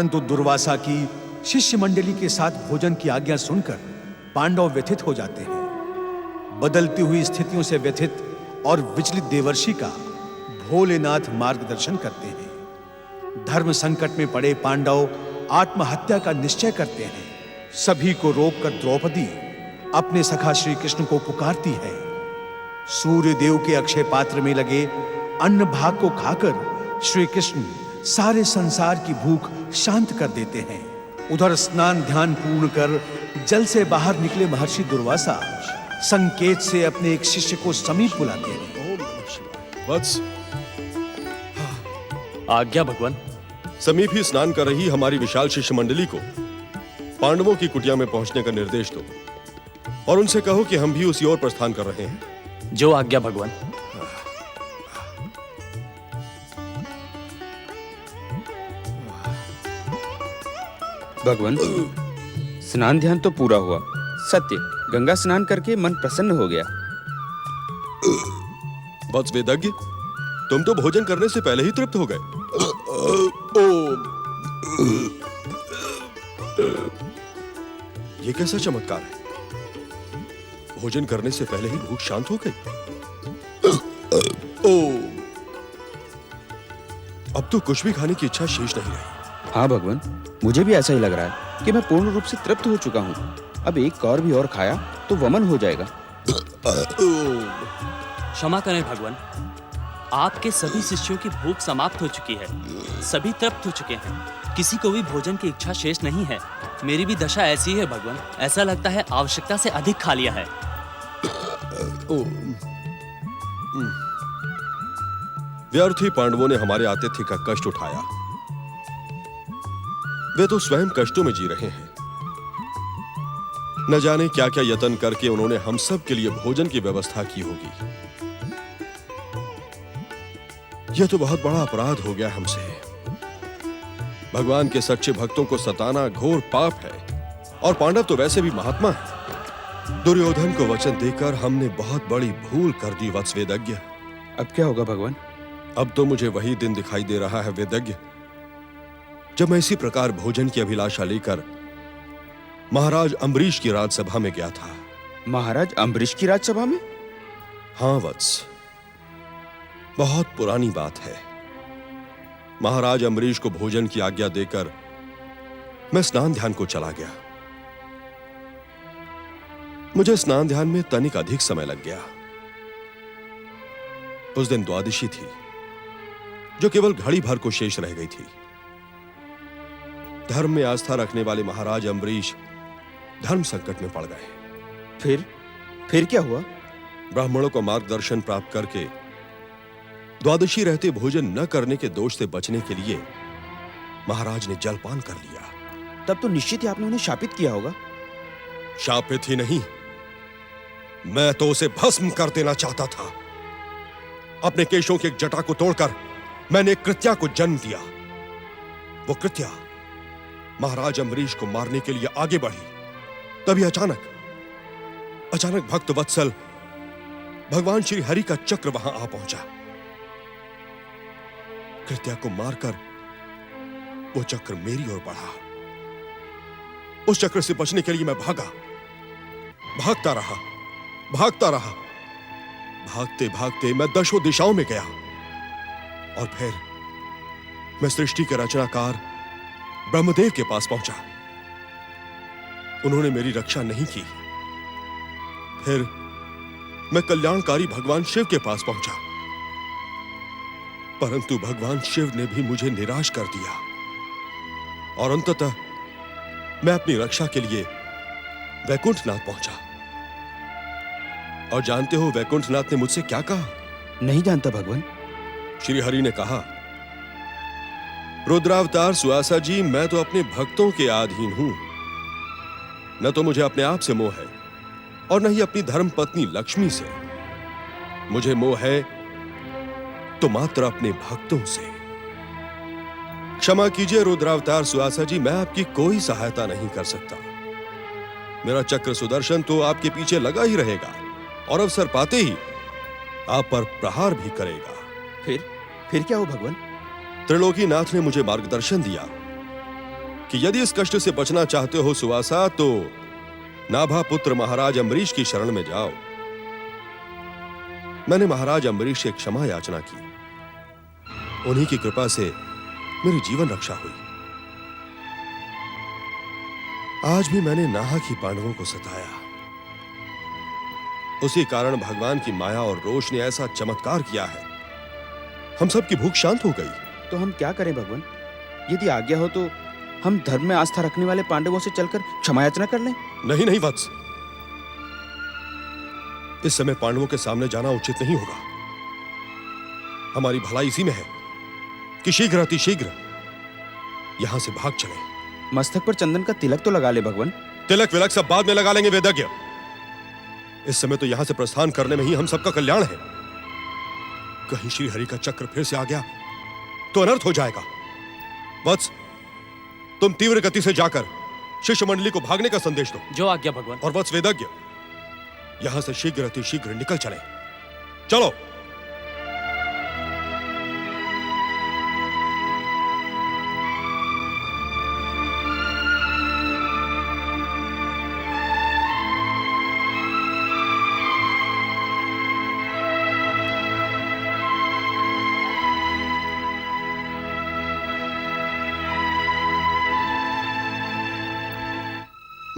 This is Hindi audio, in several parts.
परंतु दुर्वासा की शिष्य मंडली के साथ भोजन की आज्ञा सुनकर पांडव व्यथित हो जाते हैं। बदलती हुई स्थितियों से व्यथित और विचलित देवर्षि का भोलेनाथ मार्गदर्शन करते हैं। धर्म संकट में पड़े पांडव आत्महत्या का निश्चय करते हैं। सभी को रोककर द्रौपदी अपने सखा श्री कृष्ण को पुकारती है। सूर्य देव के अक्षय पात्र में लगे अन्न भाग को खाकर श्री कृष्ण सारे संसार की भूख शांत कर देते हैं। उधर स्नान ध्यान पूर्ण कर जल से बाहर निकले महर्षि दुर्वासा संकेत से अपने एक शिष्य को समीप बुलाते हैं। वत्स, आज्ञा भगवान। समीप ही स्नान कर रही हमारी विशाल शिष्य मंडली को पांडवों की कुटिया में पहुंचने का निर्देश दो और उनसे कहो कि हम भी उसी ओर प्रस्थान कर रहे हैं। जो आज्ञा भगवान। भगवान, स्नान ध्यान तो पूरा हुआ। सत्य, गंगा स्नान करके मन प्रसन्न हो गया। वत्स वेदज्ञ, तुम तो भोजन करने से पहले ही तृप्त हो गए। ये कैसा चमत्कार है? भोजन करने से पहले ही भूख शांत हो गई। अब तो कुछ भी खाने की इच्छा शेष नहीं रही। हाँ भगवान, मुझे भी ऐसा ही लग रहा है कि मैं पूर्ण रूप से तृप्त हो चुका हूँ। अब एक और भी और खाया तो वमन हो जाएगा। क्षमा करें भगवान, आपके सभी शिष्यों की भूख समाप्त हो चुकी है। सभी तृप्त हो चुके हैं। किसी को भी भोजन की इच्छा शेष नहीं है। मेरी भी दशा ऐसी है भगवान। ऐसा लगता है आवश्यकता से अधिक खा लिया है। व्यर्थी पांडवों ने हमारे आतिथ्य का कष्ट उठाया। वे तो स्वयं कष्टों में जी रहे हैं। न जाने क्या क्या यत्न करके उन्होंने हम सब के लिए भोजन की व्यवस्था की होगी। यह तो बहुत बड़ा अपराध हो गया हमसे। भगवान के सच्चे भक्तों को सताना घोर पाप है और पांडव तो वैसे भी महात्मा है। दुर्योधन को वचन देकर हमने बहुत बड़ी भूल कर दी वत्स वेदज्ञ। अब क्या होगा भगवान? अब तो मुझे वही दिन दिखाई दे रहा है वेदज्ञ, जब मैं इसी प्रकार भोजन की अभिलाषा लेकर महाराज अम्बरीश की राजसभा में गया था। महाराज अम्बरीश की राजसभा में? हाँ वत्स, बहुत पुरानी बात है। महाराज अम्बरीश को भोजन की आज्ञा देकर मैं स्नान ध्यान को चला गया। मुझे स्नान ध्यान में तनिक अधिक समय लग गया। उस दिन द्वादशी थी, जो केवल घड़ी भर को शेष रह गई थी। धर्म में आस्था रखने वाले महाराज अम्बरीश धर्म संकट में पड़ गए। फिर क्या हुआ? ब्राह्मणों को मार्गदर्शन प्राप्त करके द्वादशी रहते भोजन न करने के दोष से बचने के लिए महाराज ने जलपान कर लिया। तब तो निश्चित ही आपने उन्हें शापित किया होगा। शापित ही नहीं, मैं तो उसे भस्म कर देना चाहता था। अपने केशों की एक जटा को तोड़कर मैंने एक कृत्या को जन्म दिया। वो कृत्या महाराज अम्बरीश को मारने के लिए आगे बढ़ी। तभी अचानक भक्त वत्सल भगवान श्री हरि का चक्र वहां आ पहुंचा। कृत्या को मारकर वो चक्र मेरी ओर बढ़ा। उस चक्र से बचने के लिए मैं भागता रहा। भागते भागते मैं दशों दिशाओं में गया और फिर मैं सृष्टि के रचनाकार ब्रह्मदेव के पास पहुंचा। उन्होंने मेरी रक्षा नहीं की। फिर मैं कल्याणकारी भगवान शिव के पास पहुंचा, परंतु भगवान शिव ने भी मुझे निराश कर दिया और अंततः मैं अपनी रक्षा के लिए वैकुंठनाथ पहुंचा। और जानते हो वैकुंठनाथ ने मुझसे क्या कहा? नहीं जानता भगवान। श्री हरि ने कहा, रुद्रावतार सुआसा जी, मैं तो अपने भक्तों के अधीन हूं। न तो मुझे अपने आप से मोह है और न ही अपनी धर्म पत्नी लक्ष्मी से। मुझे मोह है तो मात्र अपने भक्तों से। क्षमा कीजिए रुद्रावतार सुआसा जी, मैं आपकी कोई सहायता नहीं कर सकता। मेरा चक्र सुदर्शन तो आपके पीछे लगा ही रहेगा और अवसर पाते ही आप पर प्रहार भी करेगा। फिर क्या हो भगवान? त्रिलोकीनाथ ने मुझे मार्गदर्शन दिया कि यदि इस कष्ट से बचना चाहते हो सुवासा, तो नाभा पुत्र महाराज अम्बरीश की शरण में जाओ। मैंने महाराज अम्बरीश से क्षमा याचना की, उन्हीं की कृपा से मेरी जीवन रक्षा हुई। आज भी मैंने नाहक ही पांडवों को सताया, उसी कारण भगवान की माया और रोष ने ऐसा चमत्कार किया है, हम सबकी भूख शांत हो गई। तो हम क्या करें भगवान? यदि आज्ञा हो तो हम धर्म में आस्था रखने वाले पांडवों से चलकर क्षमा याचना कर लें। नहीं नहीं वत्स, इस समय पांडवों के सामने जाना उचित नहीं होगा। हमारी भलाई इसी में है कि शीघ्र अतिशीघ्र यहां से भाग चले। मस्तक पर चंदन का तिलक तो लगा ले भगवान। तिलक विलक सब बाद में लगा लेंगे वेदज्ञ। इस समय तो यहां से प्रस्थान करने में ही हम सबका कल्याण है। कहीं श्री हरि का चक्र फिर से आ गया तो अनर्थ हो जाएगा। वत्स, तुम तीव्र गति से जाकर शिष्य मंडली को भागने का संदेश दो। जो आज्ञा भगवान। और वत्स वेदज्ञ, यहां से शीघ्र अतिशीघ्र निकल चले। चलो।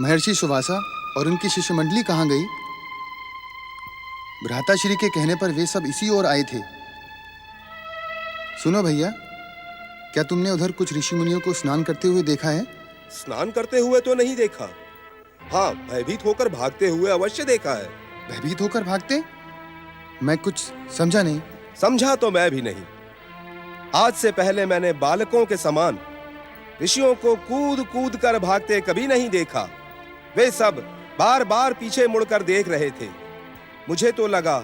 महर्षि सुवासा और उनकी शिष्य मंडली कहाँ गई? भ्राताश्री के कहने पर वे सब इसी ओर आए थे। सुनो भैया, क्या तुमने उधर कुछ ऋषि मुनियों को स्नान करते हुए देखा है? स्नान करते हुए तो नहीं देखा। हाँ, भयभीत होकर भागते हुए अवश्य देखा है। भयभीत होकर भागते? मैं कुछ समझा नहीं। समझा तो मैं भी नहीं। आज से पहले मैंने बालकों के समान ऋषियों को कूद कूद कर भागते कभी नहीं देखा। वे सब बार बार पीछे मुड़कर देख रहे थे। मुझे तो लगा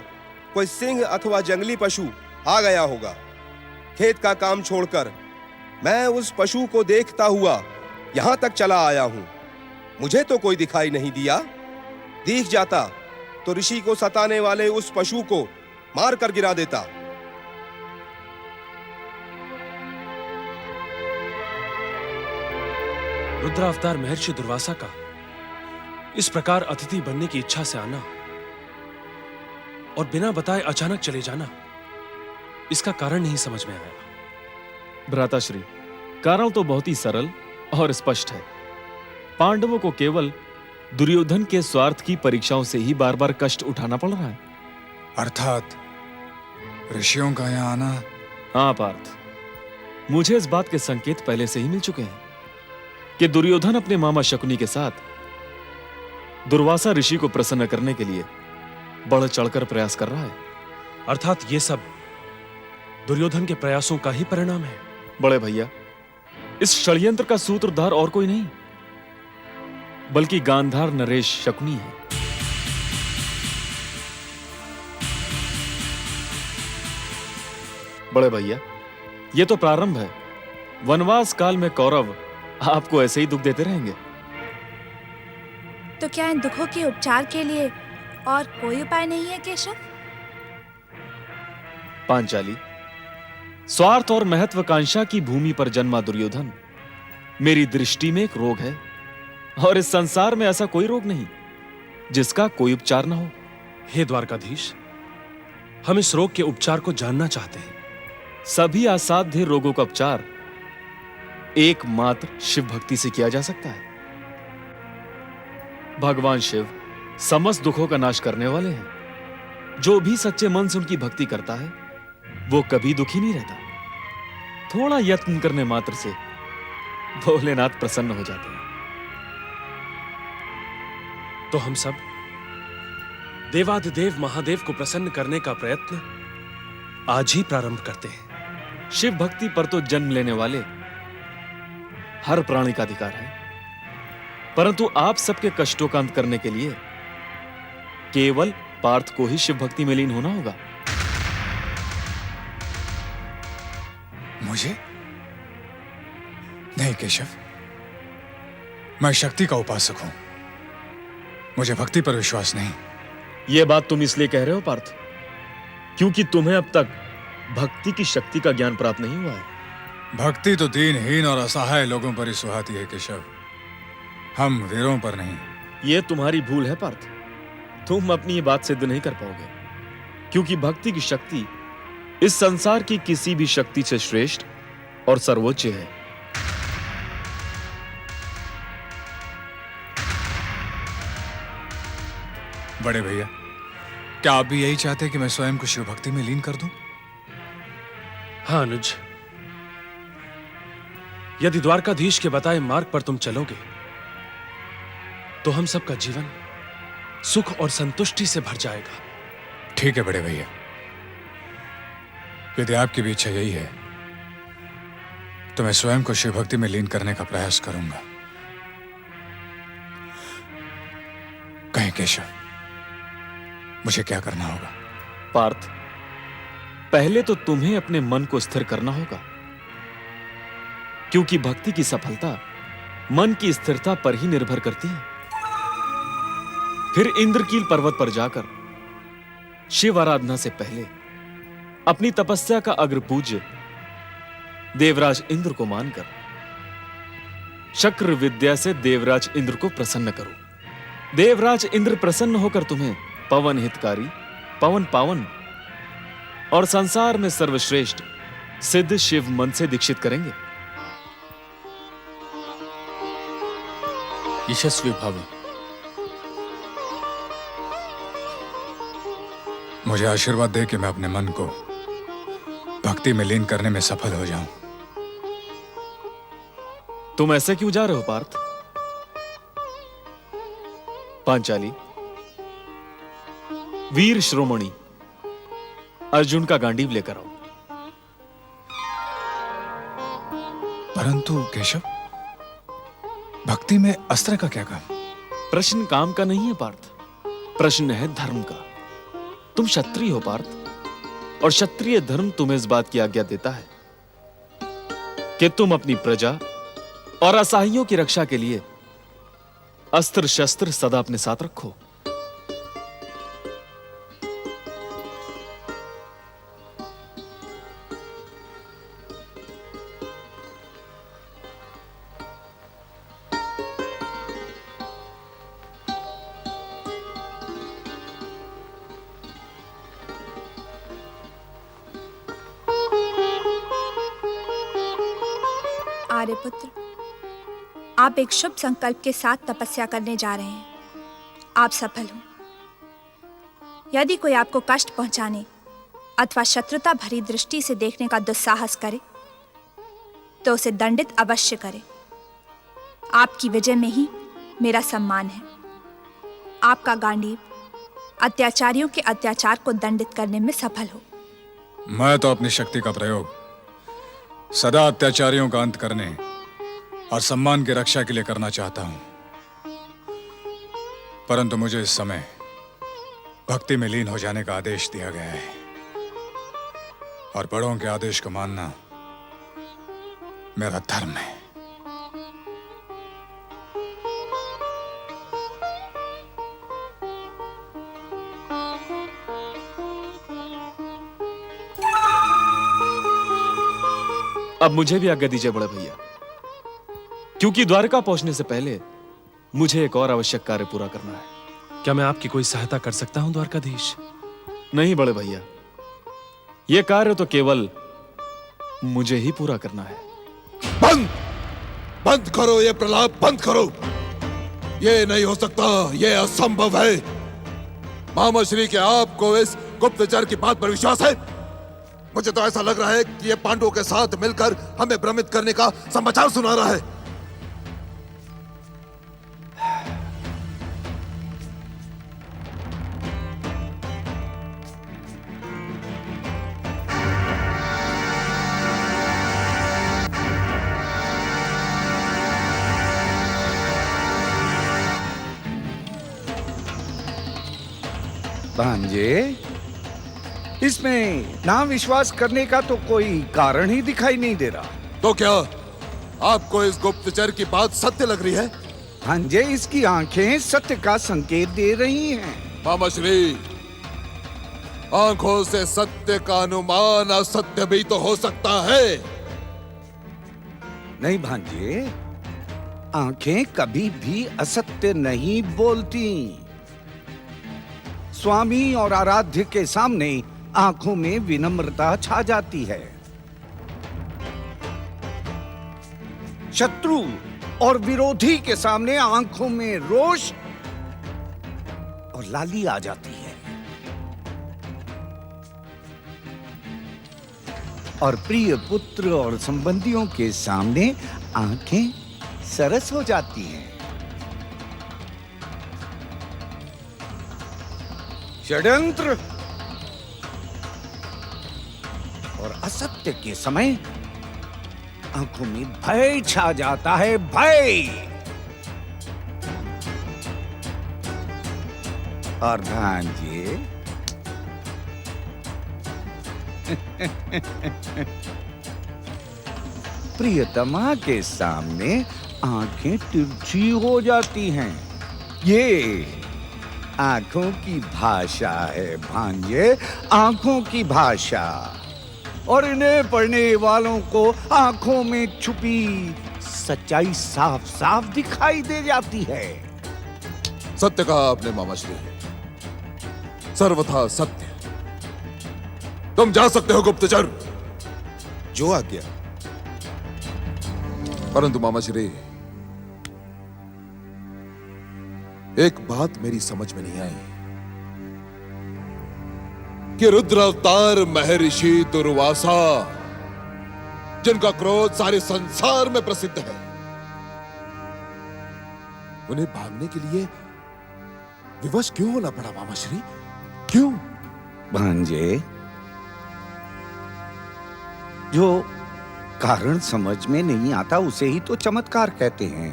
कोई सिंह अथवा जंगली पशु आ गया होगा। खेत का काम छोड़कर मैं उस पशु को देखता हुआ यहां तक चला आया हूं। मुझे तो कोई दिखाई नहीं दिया। दिख जाता तो ऋषि को सताने वाले उस पशु को मार कर गिरा देता। रुद्रावतार महर्षि दुर्वासा का इस प्रकार अतिथि बनने की इच्छा से आना और बिना बताए अचानक चले जाना, इसका कारण नहीं समझ में आया। भ्राताश्री, कारण तो बहुत ही सरल और स्पष्ट है। पांडवों को केवल दुर्योधन के स्वार्थ की परीक्षाओं से ही बार बार कष्ट उठाना पड़ रहा है। अर्थात ऋषियों का यहाँ आना। हाँ पार्थ, मुझे इस बात के संकेत पहले से ही मिल चुके हैं कि दुर्योधन अपने मामा शकुनी के साथ दुर्वासा ऋषि को प्रसन्न करने के लिए बढ़ चढ़कर प्रयास कर रहा है। अर्थात ये सब दुर्योधन के प्रयासों का ही परिणाम है। बड़े भैया, इस षड्यंत्र का सूत्रधार और कोई नहीं बल्कि गांधार नरेश शकुनी है। बड़े भैया, ये तो प्रारंभ है। वनवास काल में कौरव आपको ऐसे ही दुख देते रहेंगे। तो क्या इन दुखों के उपचार के लिए और कोई उपाय नहीं है केशव? पांचाली, स्वार्थ और महत्वाकांक्षा की भूमि पर जन्मा दुर्योधन मेरी दृष्टि में एक रोग है, और इस संसार में ऐसा कोई रोग नहीं जिसका कोई उपचार ना हो। हे द्वारकाधीश, हम इस रोग के उपचार को जानना चाहते हैं। सभी असाध्य रोगों का उपचार एकमात्र शिव भक्ति से किया जा सकता है। भगवान शिव समस्त दुखों का नाश करने वाले हैं। जो भी सच्चे मन से उनकी भक्ति करता है वो कभी दुखी नहीं रहता। थोड़ा यत्न करने मात्र से भोलेनाथ प्रसन्न हो जाते हैं। तो हम सब देवाधिदेव महादेव को प्रसन्न करने का प्रयत्न आज ही प्रारंभ करते हैं। शिव भक्ति पर तो जन्म लेने वाले हर प्राणी का अधिकार है, परंतु आप सबके कष्टों का अंत करने के लिए केवल पार्थ को ही शिव भक्ति में लीन होना होगा। मुझे नहीं केशव, मैं शक्ति का उपासक हूं, मुझे भक्ति पर विश्वास नहीं। यह बात तुम इसलिए कह रहे हो पार्थ क्योंकि तुम्हें अब तक भक्ति की शक्ति का ज्ञान प्राप्त नहीं हुआ है। भक्ति तो दीनहीन और असहाय लोगों पर ही सुहाती है केशव, हम वीरों पर नहीं। ये तुम्हारी भूल है पार्थ। तुम अपनी ये बात सिद्ध नहीं कर पाओगे, क्योंकि भक्ति की शक्ति इस संसार की किसी भी शक्ति से श्रेष्ठ और सर्वोच्च है। बड़े भैया, क्या आप भी यही चाहते हैं कि मैं स्वयं को शिव भक्ति में लीन कर दूं? हाँ अनुज, यदि द्वारकाधीश के बताए मार्ग पर तुम चलोगे तो हम सबका जीवन सुख और संतुष्टि से भर जाएगा। ठीक है बड़े भैया, यदि आपकी भी इच्छा यही है तो मैं स्वयं को शिव भक्ति में लीन करने का प्रयास करूंगा। कहें केशव, मुझे क्या करना होगा? पार्थ, पहले तो तुम्हें अपने मन को स्थिर करना होगा, क्योंकि भक्ति की सफलता मन की स्थिरता पर ही निर्भर करती है। फिर इंद्रकील पर्वत पर जाकर शिव आराधना से पहले अपनी तपस्या का अग्रपूज्य देवराज इंद्र को मानकर शक्र विद्या से देवराज इंद्र को प्रसन्न करो। देवराज इंद्र प्रसन्न होकर तुम्हें पवन हितकारी, पवन पावन और संसार में सर्वश्रेष्ठ सिद्ध शिव मन से दीक्षित करेंगे। यशस्वी भव। मुझे आशीर्वाद दे कि मैं अपने मन को भक्ति में लीन करने में सफल हो जाऊं। तुम ऐसे क्यों जा रहे हो पार्थ? पांचाली, वीर श्रोमणी अर्जुन का गांडीव लेकर आओ। परंतु केशव, भक्ति में अस्त्र का क्या काम? प्रश्न काम का नहीं है पार्थ, प्रश्न है धर्म का। तुम क्षत्रिय हो पार्थ, और क्षत्रिय धर्म तुम्हें इस बात की आज्ञा देता है कि तुम अपनी प्रजा और असहायों की रक्षा के लिए अस्त्र शस्त्र सदा अपने साथ रखो। आर्यपुत्र, आप एक शुभ संकल्प के साथ तपस्या करने जा रहे हैं। आप सफल हो। यदि कोई आपको कष्ट पहुंचाने अथवा शत्रुता भरी दृष्टि से देखने का दुस्साहस करे तो उसे दंडित अवश्य करे। आपकी विजय में ही मेरा सम्मान है। आपका गांडीव अत्याचारियों के अत्याचार को दंडित करने में सफल हो। मैं तो अपनी शक्ति का प्रयोग सदा अत्याचारियों का अंत करने और सम्मान की रक्षा के लिए करना चाहता हूं, परंतु मुझे इस समय भक्ति में लीन हो जाने का आदेश दिया गया है और बड़ों के आदेश को मानना मेरा धर्म है। अब मुझे भी आज्ञा दीजिए बड़े भैया, क्योंकि द्वारका पहुंचने से पहले मुझे एक और आवश्यक कार्य पूरा करना है। क्या मैं आपकी कोई सहायता कर सकता हूं द्वारकाधीश? नहीं बड़े भैया, यह कार्य तो केवल मुझे ही पूरा करना है। बंद बंद करो, ये प्रलाप बंद करो। ये नहीं हो सकता, ये असंभव है। मामा श्री के आपको इस गुप्तचर की बात पर विश्वास है? मुझे तो ऐसा लग रहा है कि ये पांडवों के साथ मिलकर हमें भ्रमित करने का समाचार सुना रहा है। भांजे, इसमें ना विश्वास करने का तो कोई कारण ही दिखाई नहीं दे रहा। तो क्या आपको इस गुप्तचर की बात सत्य लग रही है? भांजे, इसकी आंखें सत्य का संकेत दे रही हैं। मामा श्री, आंखों से सत्य का अनुमान असत्य भी तो हो सकता है। नहीं भांजे, आंखें कभी भी असत्य नहीं बोलती। स्वामी और आराध्य के सामने आंखों में विनम्रता छा जाती है। शत्रु और विरोधी के सामने आंखों में रोष और लाली आ जाती है। और प्रिय पुत्र और संबंधियों के सामने आंखें सरस हो जाती हैं। षड्यंत्र और असत्य के समय आंखों में भय छा जाता है, भय। और भांजे, प्रियतमा के सामने आंखें तिरछी हो जाती हैं। ये आंखों की भाषा है भांजे, आंखों की भाषा। और इन्हें पढ़ने वालों को आंखों में छुपी सच्चाई साफ साफ दिखाई दे जाती है। सत्य कहा आपने मामा श्री, सर्वथा सत्य। तुम जा सकते हो गुप्तचर। जो आज्ञा। परंतु मामा श्री, एक बात मेरी समझ में नहीं आई कि रुद्र अवतार महर्षि दुर्वासा, जिनका क्रोध सारे संसार में प्रसिद्ध है, उन्हें भागने के लिए विवश क्यों होना पड़ा मामा श्री? क्यों? भांजे, जो कारण समझ में नहीं आता उसे ही तो चमत्कार कहते हैं।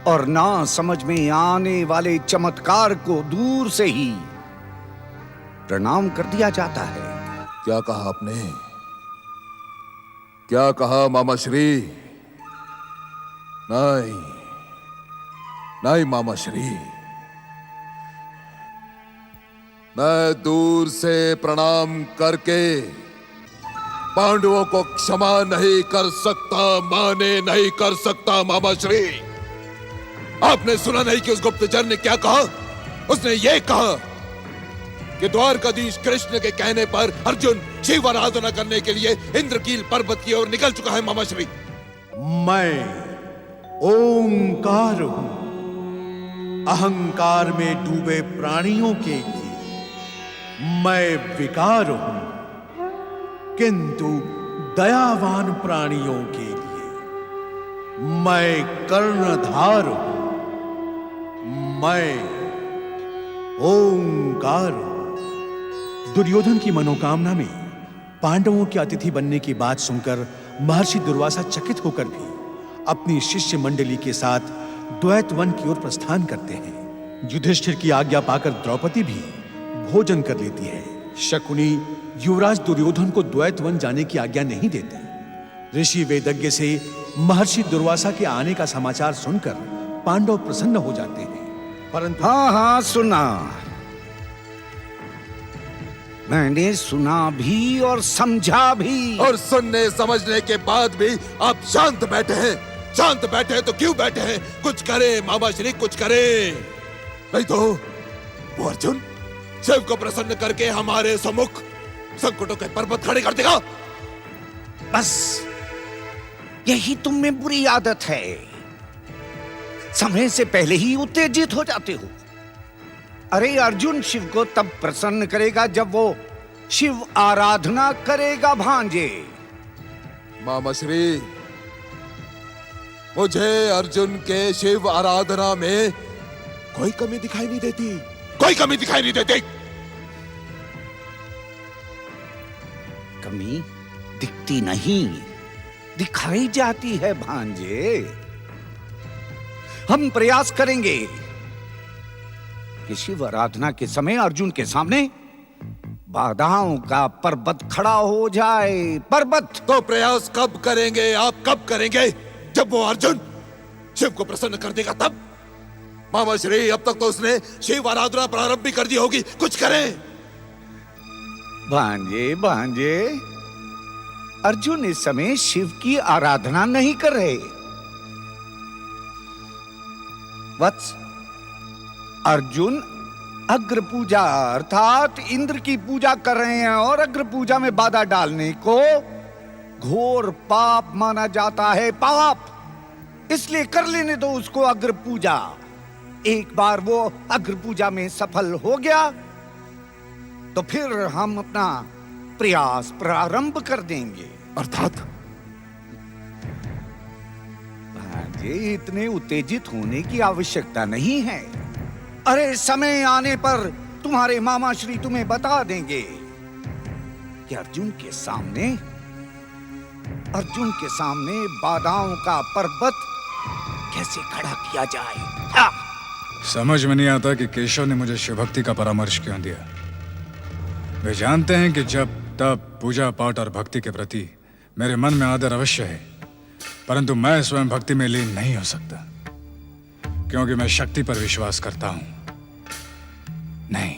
और ना समझ में आने वाले चमत्कार को दूर से ही प्रणाम कर दिया जाता है। क्या कहा आपने? क्या कहा मामा श्री? नहीं नहीं मामा श्री, मैं दूर से प्रणाम करके पांडवों को क्षमा नहीं कर सकता, माने नहीं कर सकता मामा श्री। आपने सुना नहीं कि उस गुप्तचर ने क्या कहा? उसने ये कहा कि द्वारकाधीश कृष्ण के कहने पर अर्जुन शिव आराधना करने के लिए इंद्रकील पर्वत की ओर निकल चुका है मामा श्री। मैं ओंकार हूं, अहंकार में डूबे प्राणियों के लिए मैं विकार हूं, किंतु दयावान प्राणियों के लिए मैं कर्णधार हूं। मैं ओंकार हूं। दुर्योधन की मनोकामना में पांडवों के अतिथि बनने की बात सुनकर महर्षि दुर्वासा चकित होकर भी अपनी शिष्य मंडली के साथ द्वैत वन की ओर प्रस्थान करते हैं। युधिष्ठिर की आज्ञा पाकर द्रौपदी भी भोजन कर लेती है। शकुनी युवराज दुर्योधन को द्वैत वन जाने की आज्ञा नहीं देते। ऋषि वेदज्ञ से महर्षि दुर्वासा के आने का समाचार सुनकर पांडव प्रसन्न हो जाते हैं। परंतु हाँ सुना, मैंने सुना भी और समझा भी। और सुनने समझने के बाद भी आप शांत बैठे हैं। शांत बैठे हैं तो क्यों बैठे हैं? कुछ करें मामा श्री, कुछ करें, नहीं तो वो अर्जुन शिव को प्रसन्न करके हमारे सम्मुख संकटों के पर्वत खड़े कर देगा। बस यही तुम में बुरी आदत है, समय से पहले ही उत्तेजित हो जाते हो। अरे अर्जुन शिव को तब प्रसन्न करेगा जब वो शिव आराधना करेगा भांजे। मामा श्री, मुझे अर्जुन के शिव आराधना में कोई कमी दिखाई नहीं देती, कोई कमी दिखाई नहीं देती। कमी दिखती नहीं, दिखाई जाती है भांजे। हम प्रयास करेंगे कि शिव आराधना के समय अर्जुन के सामने बाधाओं का पर्वत खड़ा हो जाए। पर्वत तो प्रयास कब करेंगे आप? कब करेंगे? जब वो अर्जुन शिव को प्रसन्न कर देगा तब। मामा श्री, अब तक तो उसने शिव आराधना प्रारंभ भी कर दी होगी, कुछ करें। भांजे भांजे, अर्जुन इस समय शिव की आराधना नहीं कर रहे। वत्स, अर्जुन अग्र पूजा अर्थात इंद्र की पूजा कर रहे हैं और अग्र पूजा में बाधा डालने को घोर पाप माना जाता है। पाप, इसलिए कर लेने दो उसको अग्र पूजा। एक बार वो अग्र पूजा में सफल हो गया तो फिर हम अपना प्रयास प्रारंभ कर देंगे। अर्थात भांजे, इतने उत्तेजित होने की आवश्यकता नहीं है। अरे समय आने पर तुम्हारे मामा श्री तुम्हें बता देंगे कि अर्जुन के सामने बाधाओं का पर्वत कैसे खड़ा किया जाए। समझ में नहीं आता कि केशव ने मुझे शिव भक्ति का परामर्श क्यों दिया। वे जानते हैं कि जब तब पूजा पाठ और भक्ति के प्रति मेरे मन में आदर अवश्य है, परंतु मैं स्वयं भक्ति में लीन नहीं हो सकता, क्योंकि मैं शक्ति पर विश्वास करता हूं। नहीं,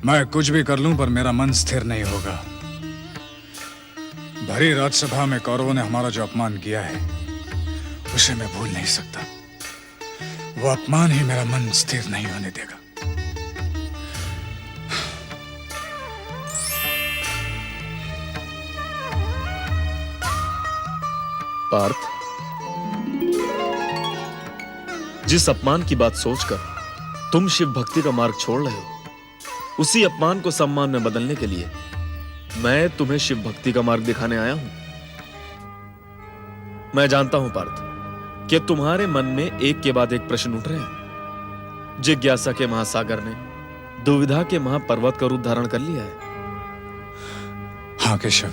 मैं कुछ भी कर लूं पर मेरा मन स्थिर नहीं होगा। भरी राज्यसभा में कौरवों ने हमारा जो अपमान किया है उसे मैं भूल नहीं सकता। वो अपमान ही मेरा मन स्थिर नहीं होने देगा। पार्थ, जिस अपमान की बात सोचकर तुम शिव भक्ति का मार्ग छोड़ रहे हो, उसी अपमान को सम्मान में बदलने के लिए मैं तुम्हें शिव भक्ति का मार्ग दिखाने आया हूं। मैं जानता हूं पार्थ कि तुम्हारे मन में एक के बाद एक प्रश्न उठ रहे हैं। जिज्ञासा के महासागर ने दुविधा के महापर्वत का रूप धारण कर लिया है। हाँ केशव,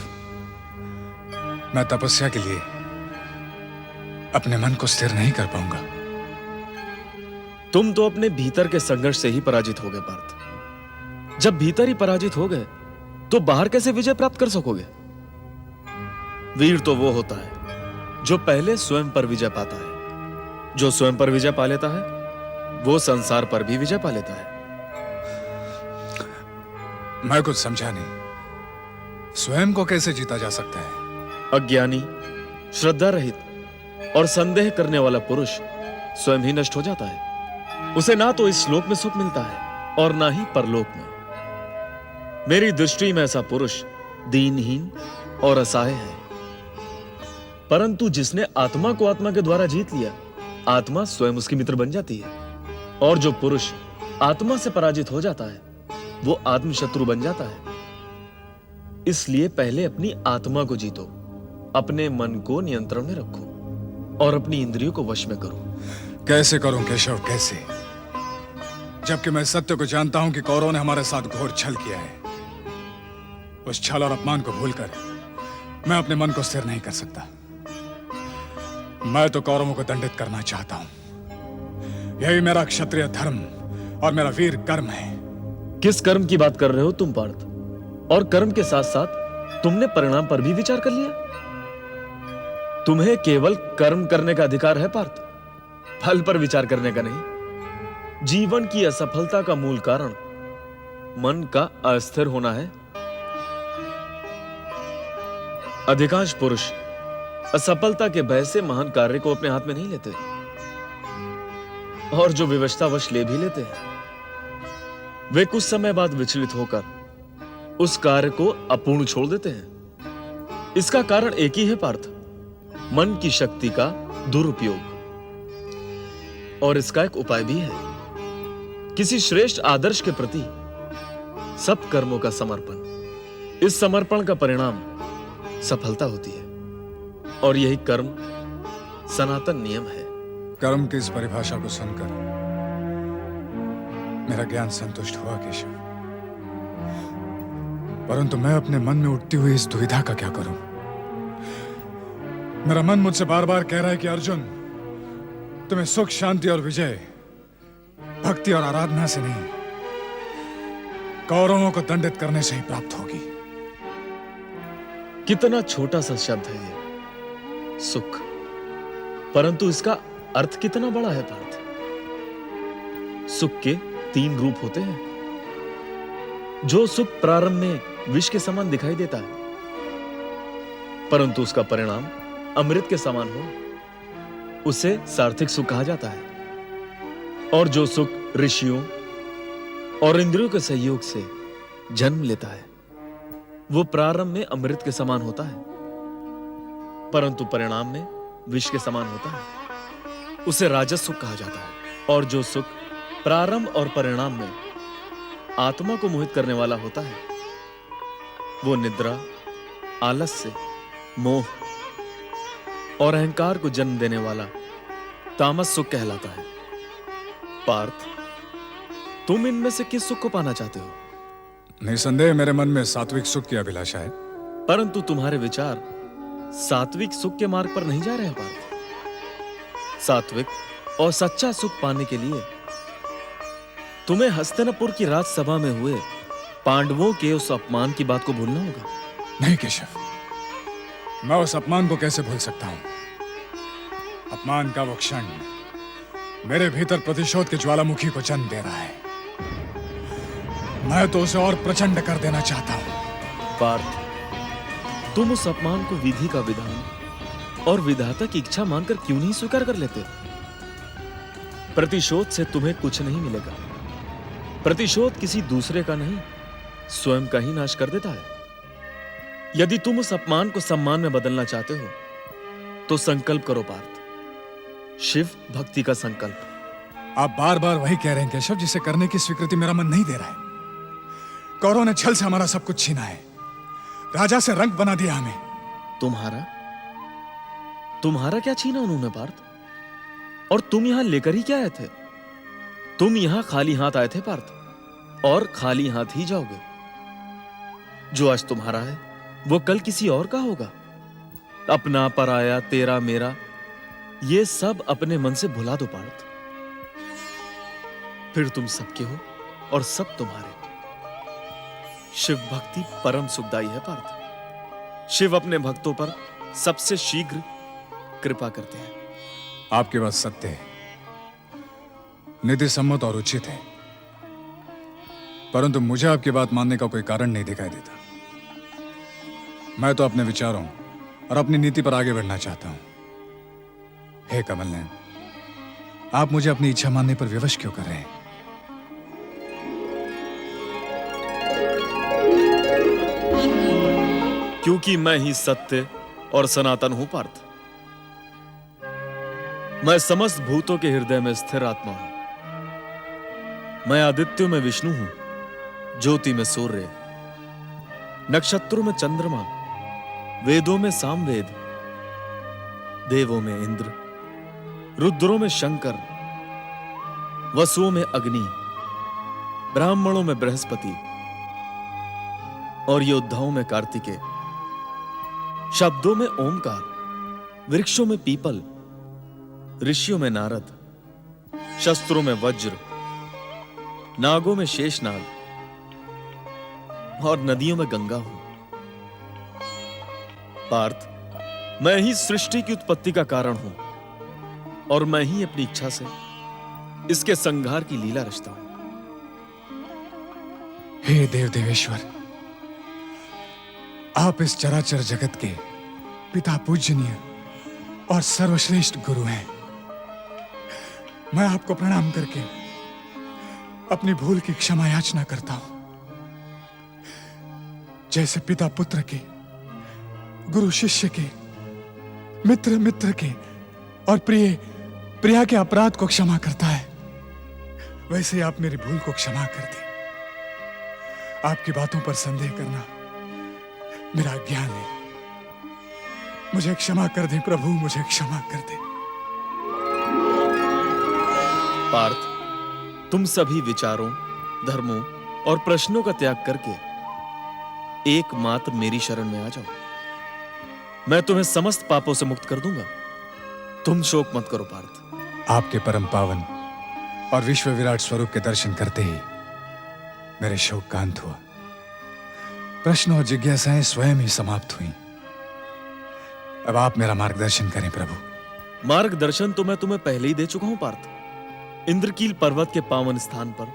मैं तपस्या के लिए अपने मन को स्थिर नहीं कर पाऊंगा। तुम तो अपने भीतर के संघर्ष से ही पराजित हो गए पार्थ। जब भीतर ही पराजित हो गए तो बाहर कैसे विजय प्राप्त कर सकोगे? वीर तो वो होता है जो पहले स्वयं पर विजय पाता है। जो स्वयं पर विजय पा लेता है वो संसार पर भी विजय पा लेता है। मैं कुछ समझा नहीं। स्वयं को कैसे जीता जा सकता है? अज्ञानी, श्रद्धा रहित और संदेह करने वाला पुरुष स्वयं ही नष्ट हो जाता है। उसे ना तो इस श्लोक में सुख मिलता है और ना ही परलोक में। मेरी दृष्टि में ऐसा पुरुष दीनहीन और असहाय है। परंतु जिसने आत्मा को आत्मा के द्वारा जीत लिया, आत्मा स्वयं उसकी मित्र बन जाती है। और जो पुरुष आत्मा से पराजित हो जाता है वो आत्मशत्रु बन जाता है। इसलिए पहले अपनी आत्मा को जीतो, अपने मन को नियंत्रण में रखो और अपनी इंद्रियों को वश में करो। कैसे करूं केशव, कैसे? जबकि मैं सत्य को जानता हूं कि कौरवों ने हमारे साथ घोर छल किया है। उस छल और अपमान को भूलकर मैं अपने मन को स्थिर नहीं कर सकता। मैं तो कौरवों को दंडित करना चाहता हूं। यही मेरा क्षत्रिय धर्म और मेरा वीर कर्म है। किस कर्म की बात कर रहे हो तुम पार्थ? और कर्म के साथ साथ तुमने परिणाम पर भी विचार कर लिया? तुम्हें केवल कर्म करने का अधिकार है पार्थ, फल पर विचार करने का नहीं। जीवन की असफलता का मूल कारण मन का अस्थिर होना है। अधिकांश पुरुष असफलता के भय से महान कार्य को अपने हाथ में नहीं लेते, और जो विवशतावश ले भी लेते हैं वे कुछ समय बाद विचलित होकर उस कार्य को अपूर्ण छोड़ देते हैं। इसका कारण एक ही है पार्थ, मन की शक्ति का दुरुपयोग। और इसका एक उपाय भी है, किसी श्रेष्ठ आदर्श के प्रति सब कर्मों का समर्पण। इस समर्पण का परिणाम सफलता होती है, और यही कर्म सनातन नियम है। कर्म की इस परिभाषा को सुनकर मेरा ज्ञान संतुष्ट हुआ केशव, परंतु मैं अपने मन में उठती हुई इस दुविधा का क्या करूं? मेरा मन मुझसे बार बार कह रहा है कि अर्जुन, तुम्हें सुख, शांति और विजय भक्ति और आराधना से नहीं, कौरवों को दंडित करने से ही प्राप्त होगी। कितना छोटा सा शब्द है ये, सुख, परंतु इसका अर्थ कितना बड़ा है पार्थ। सुख के 3 रूप होते हैं। जो सुख प्रारंभ में विष के समान दिखाई देता है, परंतु उसका परिणाम अमृत के समान हो उसे सार्थिक सुख कहा जाता है। और जो सुख ऋषियों और इंद्रियों के सहयोग से जन्म लेता है वो प्रारंभ में अमृत के समान होता है, परंतु परिणाम में विष के समान होता है। उसे राजस सुख कहा जाता है। और जो सुख प्रारंभ और परिणाम में आत्मा को मोहित करने वाला होता है वो निद्रा, आलस्य, मोह और अहंकार को जन्म देने वाला तामस सुख कहलाता है। पार्थ, तुम इनमें से किस सुख को पाना चाहते हो? निसंदेह मेरे मन में सात्विक सुख की अभिलाषा है। परंतु तुम्हारे विचार सात्विक सुख के मार्ग पर नहीं जा रहे हैं पार्थ। सात्विक और सच्चा सुख पाने के लिए तुम्हें हस्तिनापुर की राजसभा में हुए पांडवों के उस अपमान की बात को भूलना होगा। नहीं केशव, मैं उस अपमान को कैसे भूल सकता हूं? अपमान का वो क्षण मेरे भीतर प्रतिशोध के ज्वालामुखी को जन्म दे रहा है। मैं तो उसे और प्रचंड कर देना चाहता हूं। पार्थ, तुम उस अपमान को विधि का विधान और विधाता की इच्छा मानकर क्यों नहीं स्वीकार कर लेते? प्रतिशोध से तुम्हें कुछ नहीं मिलेगा। प्रतिशोध किसी दूसरे का नहीं, स्वयं का ही नाश कर देता है। यदि तुम उस अपमान को सम्मान में बदलना चाहते हो तो संकल्प करो पार्थ, शिव भक्ति का संकल्प। आप बार बार वही कह रहे हैं केशव जिसे करने की स्वीकृति मेरा मन नहीं दे रहा है। कौरवों ने छल से हमारा सब कुछ छीना है, राजा से रंग बना दिया हमें। तुम्हारा क्या छीना उन्होंने पार्थ? और तुम यहां लेकर ही क्या आए थे? तुम यहां खाली हाथ आए थे पार्थ, और खाली हाथ ही जाओगे। जो आज तुम्हारा है वो कल किसी और का होगा। अपना पराया, तेरा मेरा, ये सब अपने मन से भुला दो पार्थ। फिर तुम सबके हो और सब तुम्हारे। शिव भक्ति परम सुखदायी है पार्थ। शिव अपने भक्तों पर सबसे शीघ्र कृपा करते हैं। आपकी बात सत्य है, नीति सम्मत और उचित है, परंतु मुझे आपकी बात मानने का कोई कारण नहीं दिखाई देता। मैं तो अपने विचारों और अपनी नीति पर आगे बढ़ना चाहता हूं। हे कमल नयन, आप मुझे अपनी इच्छा मानने पर विवश क्यों कर रहे हैं? क्योंकि मैं ही सत्य और सनातन हूं पार्थ। मैं समस्त भूतों के हृदय में स्थिर आत्मा हूं। मैं आदित्यों में विष्णु हूं, ज्योति में सूर्य, नक्षत्रों में चंद्रमा, वेदों में सामवेद, देवों में इंद्र, रुद्रों में शंकर, वसुओं में अग्नि, ब्राह्मणों में बृहस्पति और योद्धाओं में कार्तिकेय, शब्दों में ओमकार, वृक्षों में पीपल, ऋषियों में नारद, शस्त्रों में वज्र, नागों में शेषनाग और नदियों में गंगा हूं। पार्थ, मैं ही सृष्टि की उत्पत्ति का कारण हूं और मैं ही अपनी इच्छा से इसके संहार की लीला रचता हूं। हे देव देवेश्वर, आप इस चराचर जगत के पिता पूजनीय और सर्वश्रेष्ठ गुरु हैं। मैं आपको प्रणाम करके अपनी भूल की क्षमा याचना करता हूं। जैसे पिता पुत्र के, गुरु शिष्य के, मित्र मित्र के और प्रिय प्रिया के अपराध को क्षमा करता है, वैसे आप मेरी भूल को क्षमा कर दें। आपकी बातों पर संदेह करना मेरा अज्ञान है। मुझे क्षमा कर दें प्रभु, मुझे क्षमा कर दें। पार्थ, तुम सभी विचारों, धर्मों और प्रश्नों का त्याग करके एकमात्र मेरी शरण में आ जाओ। मैं तुम्हें समस्त पापों से मुक्त कर दूंगा। तुम शोक मत करो पार्थ। आपके परम पावन और विश्व विराट स्वरूप के दर्शन करते ही मेरे शोक का अंत हुआ। प्रश्न और जिज्ञासाएं स्वयं ही समाप्त हुई। अब आप मेरा मार्गदर्शन करें प्रभु। मार्गदर्शन तो मैं तुम्हें पहले ही दे चुका हूं पार्थ। इंद्रकील पर्वत के पावन स्थान पर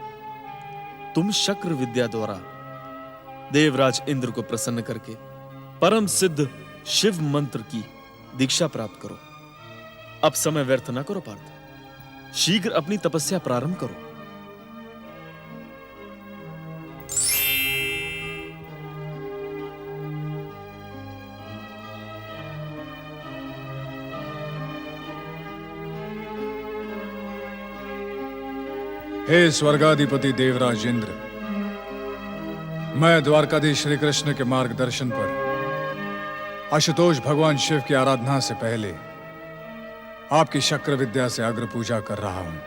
तुम शक्र विद्या द्वारा देवराज इंद्र को प्रसन्न करके परम सिद्ध शिव मंत्र की दीक्षा प्राप्त करो। अब समय व्यर्थ न करो पार्थ, शीघ्र अपनी तपस्या प्रारंभ करो। हे स्वर्गाधिपति देवराज इंद्र, मैं द्वारकाधीश श्री कृष्ण के मार्गदर्शन पर आशुतोष भगवान शिव की आराधना से पहले आपकी शक्र विद्या से अग्र पूजा कर रहा हूं।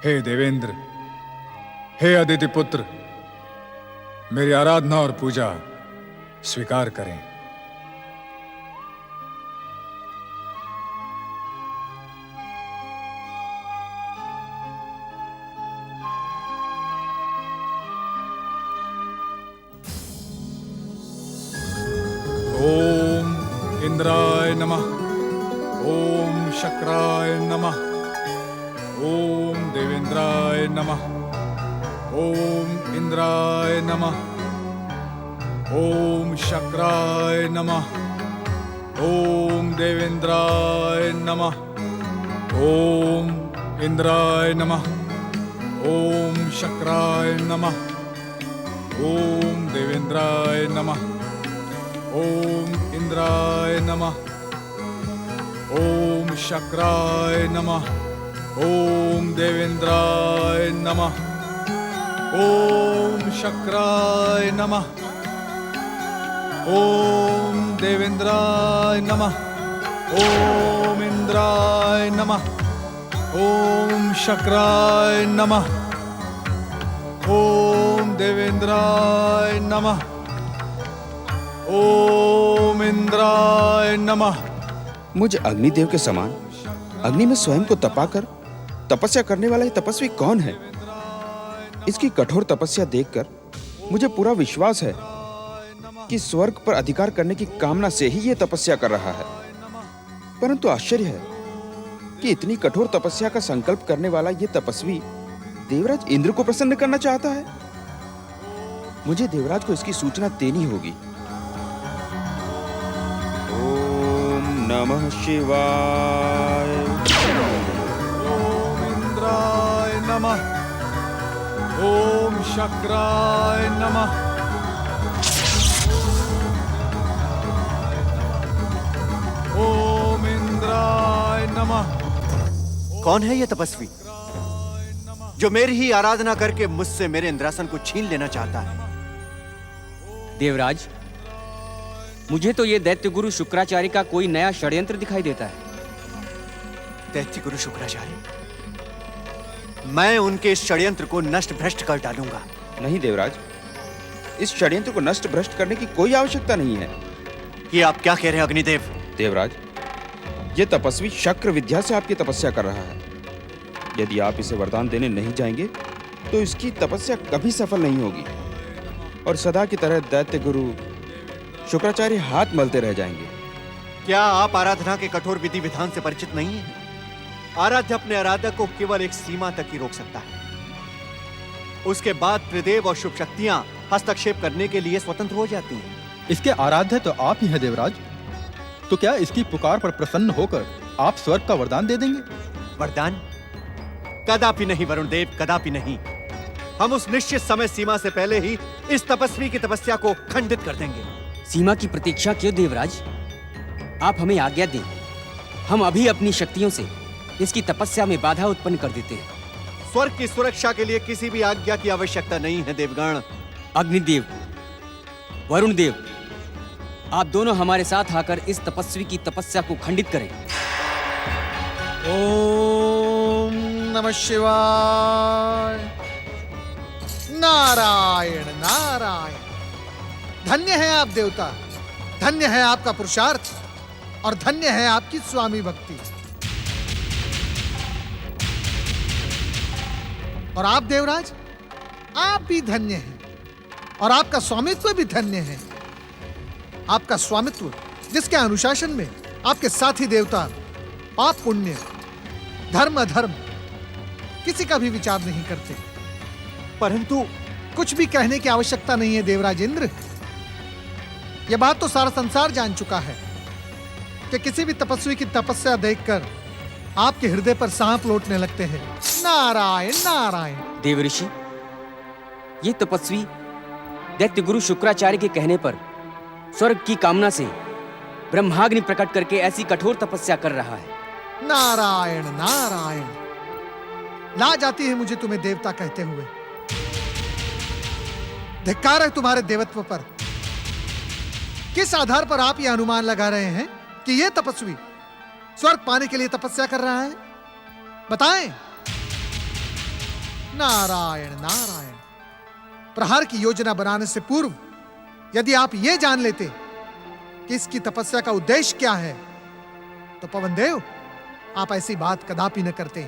हे देवेंद्र, हे अदिति पुत्र, मेरी आराधना और पूजा स्वीकार करें। ओम इंद्राय नमः, ओम शक्राय नमः, ओम देवेंद्राय नमः, ओम इंद्राय नमः, ओम शक्राय नमः, ओम देवेंद्राय नमः, ओम इंद्राय नमः, ओम शक्राय नमः, ओम देवेंद्राय नमः, ओम इंद्राय नमः, ओम शक्राय नमः, ओम देवेंद्राय नमः, ओम शक्राय नमः, ओम देवेंद्राय नमः, ओम इंद्राय नमः, ओम शक्राय नमः, ओम देवेंद्राय नमः, ओम इंद्राय नमः। मुझ अग्निदेव के समान अग्नि में स्वयं को तपाकर तपस्या करने वाला ये तपस्वी कौन है? इसकी कठोर तपस्या देखकर मुझे पूरा विश्वास है कि स्वर्ग पर अधिकार करने की कामना से ही ये तपस्या कर रहा है। परंतु आश्चर्य है कि इतनी कठोर तपस्या का संकल्प करने वाला ये तपस्वी देवराज इंद्र को प्रसन्न करना चाहता है। मुझे देवराज को इसकी सूचना देनी होगी। नमः शिवाय। ओम इंद्राय नमः, ओम शक्राय नमः, ओम इंद्राय नमः। कौन है ये तपस्वी जो मेरी ही आराधना करके मुझसे मेरे इंद्रासन को छीन लेना चाहता है? देवराज, मुझे तो ये दैत्य गुरु शुक्राचार्य का कोई नया षड्यंत्र दिखाई देता है। दैत्य गुरु शुक्राचार्य? मैं उनके इस षड्यंत्र को नष्ट भ्रष्ट कर डालूंगा। नहीं देवराज, इस षड्यंत्र को नष्ट भ्रष्ट करने की कोई आवश्यकता नहीं है। ये आप क्या कह रहे हैं अग्निदेव? देवराज, ये तपस्वी शक्र विद्या से आपकी तपस्या कर रहा है। यदि आप इसे वरदान देने नहीं जाएंगे तो इसकी तपस्या कभी सफल नहीं होगी और सदा की तरह दैत्य गुरु शुक्राचार्य हाथ मलते रह जाएंगे। क्या आप आराधना के कठोर विधि विधान से परिचित नहीं हैं? आराध्य अपने आराधक को केवल एक सीमा तक ही रोक सकता है। उसके बाद त्रिदेव और शुभ शक्तियां हस्तक्षेप करने के लिए स्वतंत्र हो जाती हैं। इसके आराध्य तो आप ही हैं देवराज। तो क्या इसकी पुकार पर प्रसन्न होकर आप स्वर्ग का वरदान दे देंगे? वरदान? कदापि नहीं वरुण देव, कदापि नहीं। हम उस निश्चित समय सीमा से पहले ही इस तपस्वी की तपस्या को खंडित कर देंगे। सीमा की प्रतीक्षा क्यों देवराज? आप हमें आज्ञा दें, हम अभी अपनी शक्तियों से इसकी तपस्या में बाधा उत्पन्न कर देते हैं। स्वर्ग की सुरक्षा के लिए किसी भी आज्ञा की आवश्यकता नहीं है देवगण। अग्निदेव, वरुण देव, आप दोनों हमारे साथ आकर इस तपस्वी की तपस्या को खंडित करें। ओम नमः शिवाय। नारायण नारायण। धन्य है आप देवता, धन्य है आपका पुरुषार्थ और धन्य है आपकी स्वामी भक्ति। और आप देवराज, आप भी धन्य हैं और आपका स्वामित्व भी धन्य है। आपका स्वामित्व जिसके अनुशासन में आपके साथी देवता पाप पुण्य, धर्म अधर्म किसी का भी विचार नहीं करते। परंतु कुछ भी कहने की आवश्यकता नहीं है देवराज इंद्र। यह बात तो सारा संसार जान चुका है कि किसी भी तपस्वी की तपस्या देखकर आपके हृदय पर सांप लौटने लगते हैं। नारायण नारायण। देव ऋषि, ये तपस्वी दैत्य गुरु शुक्राचार्य के कहने पर स्वर्ग की कामना से ब्रह्माग्नि प्रकट करके ऐसी कठोर तपस्या कर रहा है। नारायण नारायण। लाज आती है मुझे तुम्हें देवता कहते हुए। धिक्कार है तुम्हारे देवत्व पर। किस आधार पर आप यह अनुमान लगा रहे हैं कि यह तपस्वी स्वर्ग पाने के लिए तपस्या कर रहा है? बताएं। नारायण नारायण। प्रहार की योजना बनाने से पूर्व यदि आप यह जान लेते कि इसकी तपस्या का उद्देश्य क्या है तो पवनदेव आप ऐसी बात कदापि न करते।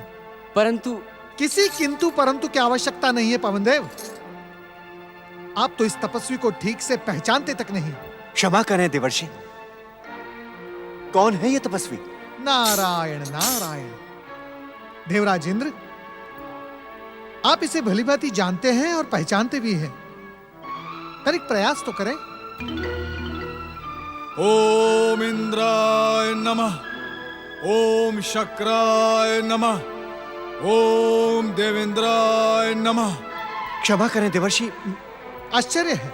परंतु किसी किंतु परंतु की आवश्यकता नहीं है पवनदेव। आप तो इस तपस्वी को ठीक से पहचानते तक नहीं। क्षमा करें देवर्षि, कौन है ये तपस्वी? नारायण नारायण। देवराज इंद्र, आप इसे भलीभांति जानते हैं और पहचानते भी हैं। तनिक प्रयास तो करें। ओम इंद्राय नमः, ओम शक्राय नमः, ओम देवेंद्राय नमः। क्षमा करें देवर्षि, आश्चर्य है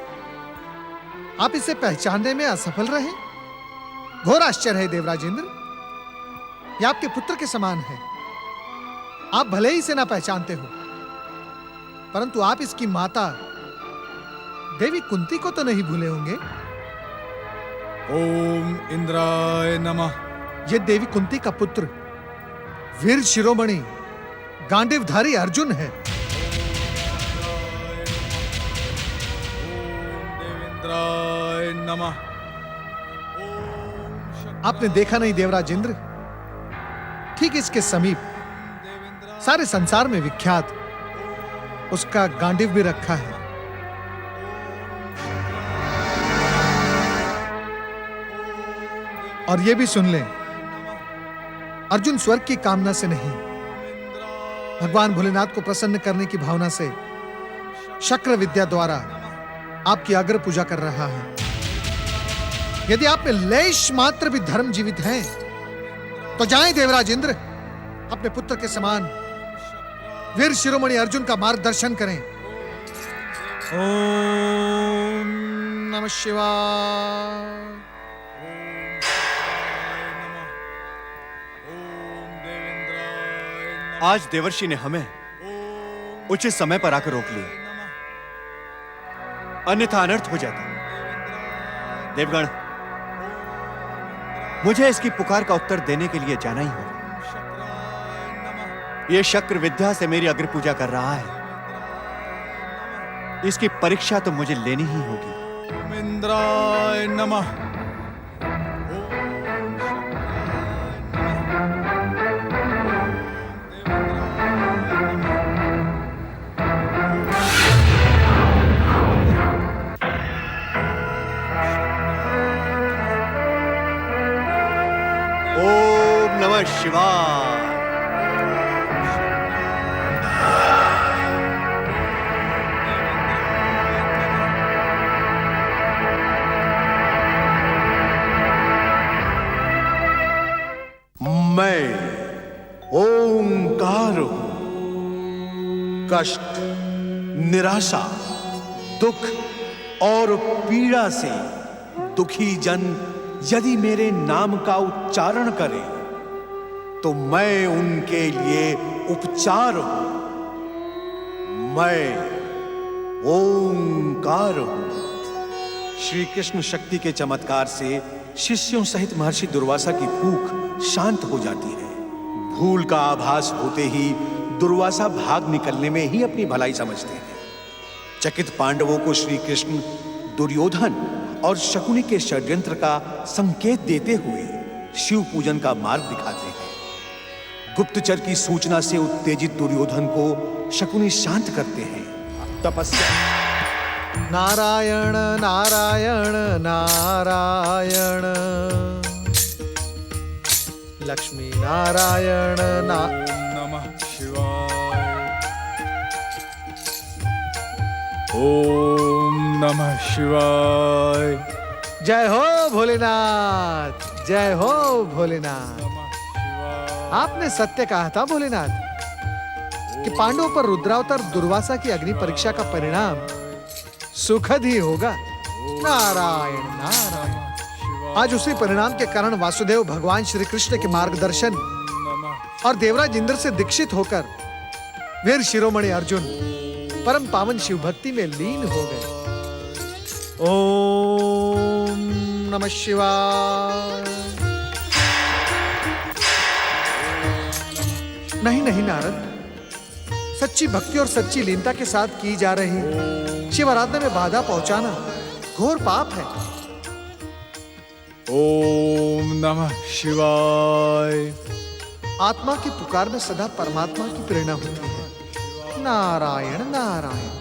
आप इसे पहचानने में असफल रहे। घोर आश्चर्य है देवराज इंद्र। यह आपके पुत्र के समान है। आप भले ही इसे ना पहचानते हो, परंतु आप इसकी माता देवी कुंती को तो नहीं भूले होंगे। ओम इंद्राय नमः। यह देवी कुंती का पुत्र वीर शिरोमणि गांडीवधारी अर्जुन है। देवेंद्राय नमः। आपने देखा नहीं देवराज इंद्र, ठीक इसके समीप सारे संसार में विख्यात उसका गांडीव भी रखा है। और यह भी सुन लें, अर्जुन स्वर्ग की कामना से नहीं, भगवान भोलेनाथ को प्रसन्न करने की भावना से शक्र विद्या द्वारा आपकी अग्र पूजा कर रहा है। यदि आप में लेश मात्र भी धर्म जीवित है तो जाएं देवराज इंद्र, अपने पुत्र के समान वीर शिरोमणि अर्जुन का मार्गदर्शन करें। ओम नमः शिवाय। आज देवर्षि ने हमें उचित समय पर आकर रोक लिया, अन्यथा अनर्थ हो जाता। देवगण, मुझे इसकी पुकार का उत्तर देने के लिए जाना ही होगा। यह शक्र विद्या से मेरी अग्र पूजा कर रहा है, इसकी परीक्षा तो मुझे लेनी ही होगी। इंद्राय नमः। ओम नमः शिवाय। मैं ओंकार हूं। कष्ट, निराशा, दुख और पीड़ा से दुखी जन यदि मेरे नाम का उच्चारण करें तो मैं उनके लिए उपचार हूं। मैं ओंकार हूं। श्री कृष्ण शक्ति के चमत्कार से शिष्यों सहित महर्षि दुर्वासा की भूख शांत हो जाती है। भूल का आभास होते ही दुर्वासा भाग निकलने में ही अपनी भलाई समझते हैं। चकित पांडवों को श्री कृष्ण दुर्योधन और शकुनी के षड्यंत्र का संकेत देते हुए शिव पूजन का मार्ग दिखाते हैं। गुप्तचर की सूचना से उत्तेजित दुर्योधन को शकुनी शांत करते हैं। तपस्या। नारायण नारायण नारायण। लक्ष्मी नारायण नमः शिवाय। ओम नमः शिवाय। जय हो भोलेनाथ, जय हो भोलेनाथ। आपने सत्य कहा था भोलेनाथ कि पांडवों पर रुद्रावतार दुर्वासा की अग्नि परीक्षा का परिणाम सुखद ही होगा। नारायण नारायण। आज उसी परिणाम के कारण वासुदेव भगवान श्री कृष्ण के मार्गदर्शन और देवराज इंद्र से दीक्षित होकर वीर शिरोमणि अर्जुन परम पावन शिव भक्ति में लीन हो गए। ओम नमः शिवाय। नहीं नहीं नारद, सच्ची भक्ति और सच्ची लीनता के साथ की जा रही शिव आराधना में बाधा पहुंचाना घोर पाप है। ओम नमः शिवाय। आत्मा की पुकार में सदा परमात्मा की प्रेरणा होती है। नारायण नारायण।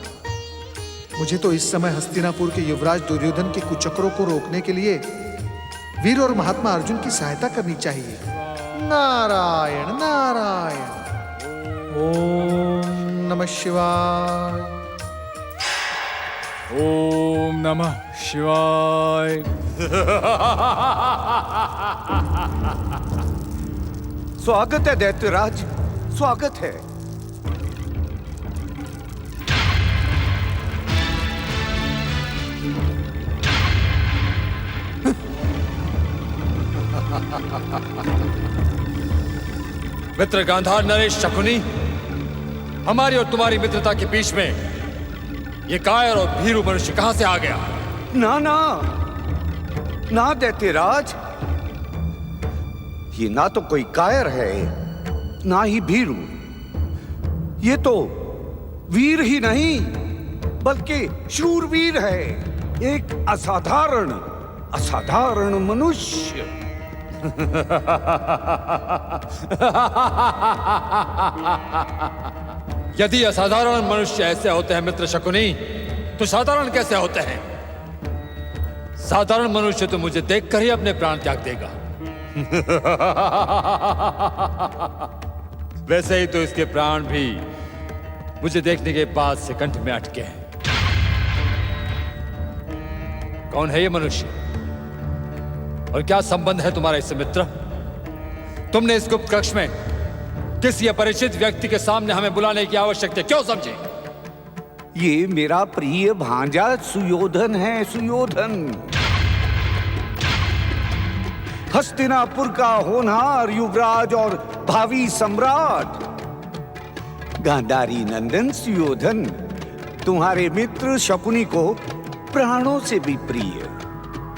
मुझे तो इस समय हस्तिनापुर के युवराज दुर्योधन के कुचक्रों को रोकने के लिए वीर और महात्मा अर्जुन की सहायता करनी चाहिए। नारायण नारायण। ओम नमः शिवाय। ओम नमः शिवाय। स्वागत है दैत्यराज, स्वागत है। मित्र गांधार नरेश शकुनी, हमारी और तुम्हारी मित्रता के बीच में ये कायर और भीरू मनुष्य कहां से आ गया? ना ना ना दैत्यराज, ये ना तो कोई कायर है ना ही भीरू। ये तो वीर ही नहीं बल्कि शूरवीर है, एक असाधारण असाधारण मनुष्य। यदि असाधारण मनुष्य ऐसे होते हैं मित्र शकुनी, तो साधारण कैसे होते हैं? साधारण मनुष्य तो मुझे देखकर ही अपने प्राण त्याग देगा। वैसे ही तो इसके प्राण भी मुझे देखने के बाद से कंठ में अटके हैं। कौन है ये मनुष्य और क्या संबंध है तुम्हारा इससे मित्र? तुमने इस गुप्त कक्ष में किसी अपरिचित व्यक्ति के सामने हमें बुलाने की आवश्यकता क्यों समझे? ये मेरा प्रिय भांजा सुयोधन है, सुयोधन। हस्तिनापुर का होनहार युवराज और भावी सम्राट गांधारी नंदन सुयोधन तुम्हारे मित्र शकुनी को प्राणों से भी प्रिय।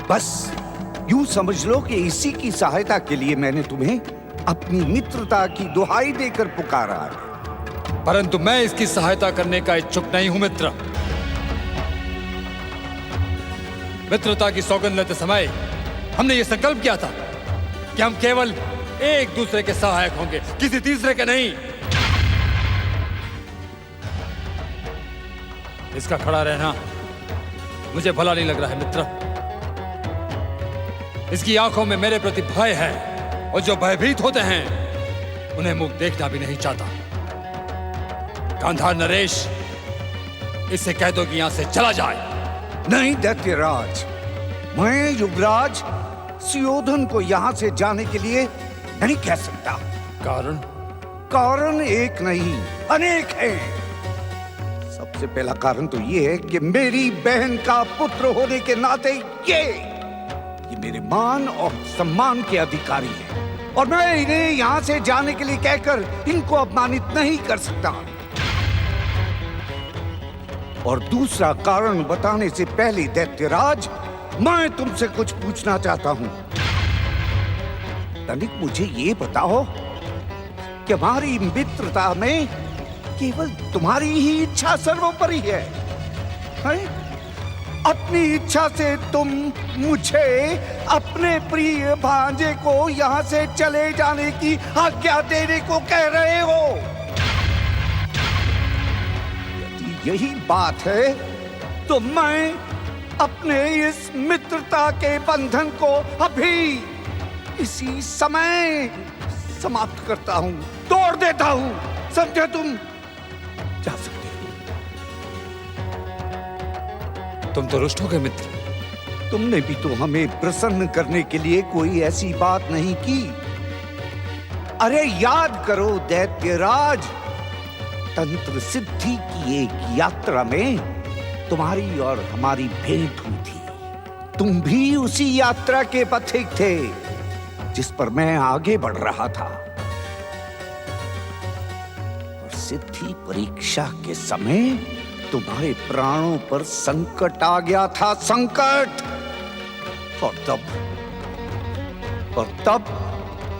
बस यूं समझ लो कि इसी की सहायता के लिए मैंने तुम्हें अपनी मित्रता की दुहाई देकर पुकारा है। परंतु मैं इसकी सहायता करने का इच्छुक नहीं हूं मित्र। मित्रता की सौगंध लेते समय हमने ये संकल्प किया था कि हम केवल एक दूसरे के सहायक होंगे, किसी तीसरे के नहीं। इसका खड़ा रहना मुझे भला नहीं लग रहा है मित्र। इसकी आंखों में मेरे प्रति भय है और जो भयभीत होते हैं उन्हें मुख देखना भी नहीं चाहता। गांधार नरेश, इससे कह दो कि यहां से चला जाए। नहीं दैत्यराज, मैं युवराज सुयोधन को यहां से जाने के लिए नहीं कह सकता। कारण? कारण एक नहीं अनेक है। सबसे पहला कारण तो ये है कि मेरी बहन का पुत्र होने के नाते ये मेरे मान और सम्मान के अधिकारी हैं और मैं इन्हें यहां से जाने के लिए कहकर इनको अपमानित नहीं कर सकता। और दूसरा कारण बताने से पहले दैत्यराज, मैं तुमसे कुछ पूछना चाहता हूं। तनिक मुझे ये बताओ कि हमारी मित्रता में केवल तुम्हारी ही इच्छा सर्वोपरि है? अपनी इच्छा से तुम मुझे अपने प्रिय भांजे को यहां से चले जाने की आज्ञा देने को कह रहे हो? यदि यही बात है तो मैं अपने इस मित्रता के बंधन को अभी इसी समय समाप्त करता हूं, तोड़ देता हूं। समझे तुम? जा सकते हो। तुम तो रुष्ट हो गए मित्र। तुमने भी तो हमें प्रसन्न करने के लिए कोई ऐसी बात नहीं की। अरे याद करो दैत्यराज, तंत्र सिद्धि की एक यात्रा में तुम्हारी और हमारी भेंट हुई थी। तुम भी उसी यात्रा के पथिक थे जिस पर मैं आगे बढ़ रहा था। और सिद्धि परीक्षा के समय तुम्हारे प्राणों पर संकट आ गया था, संकट। और तब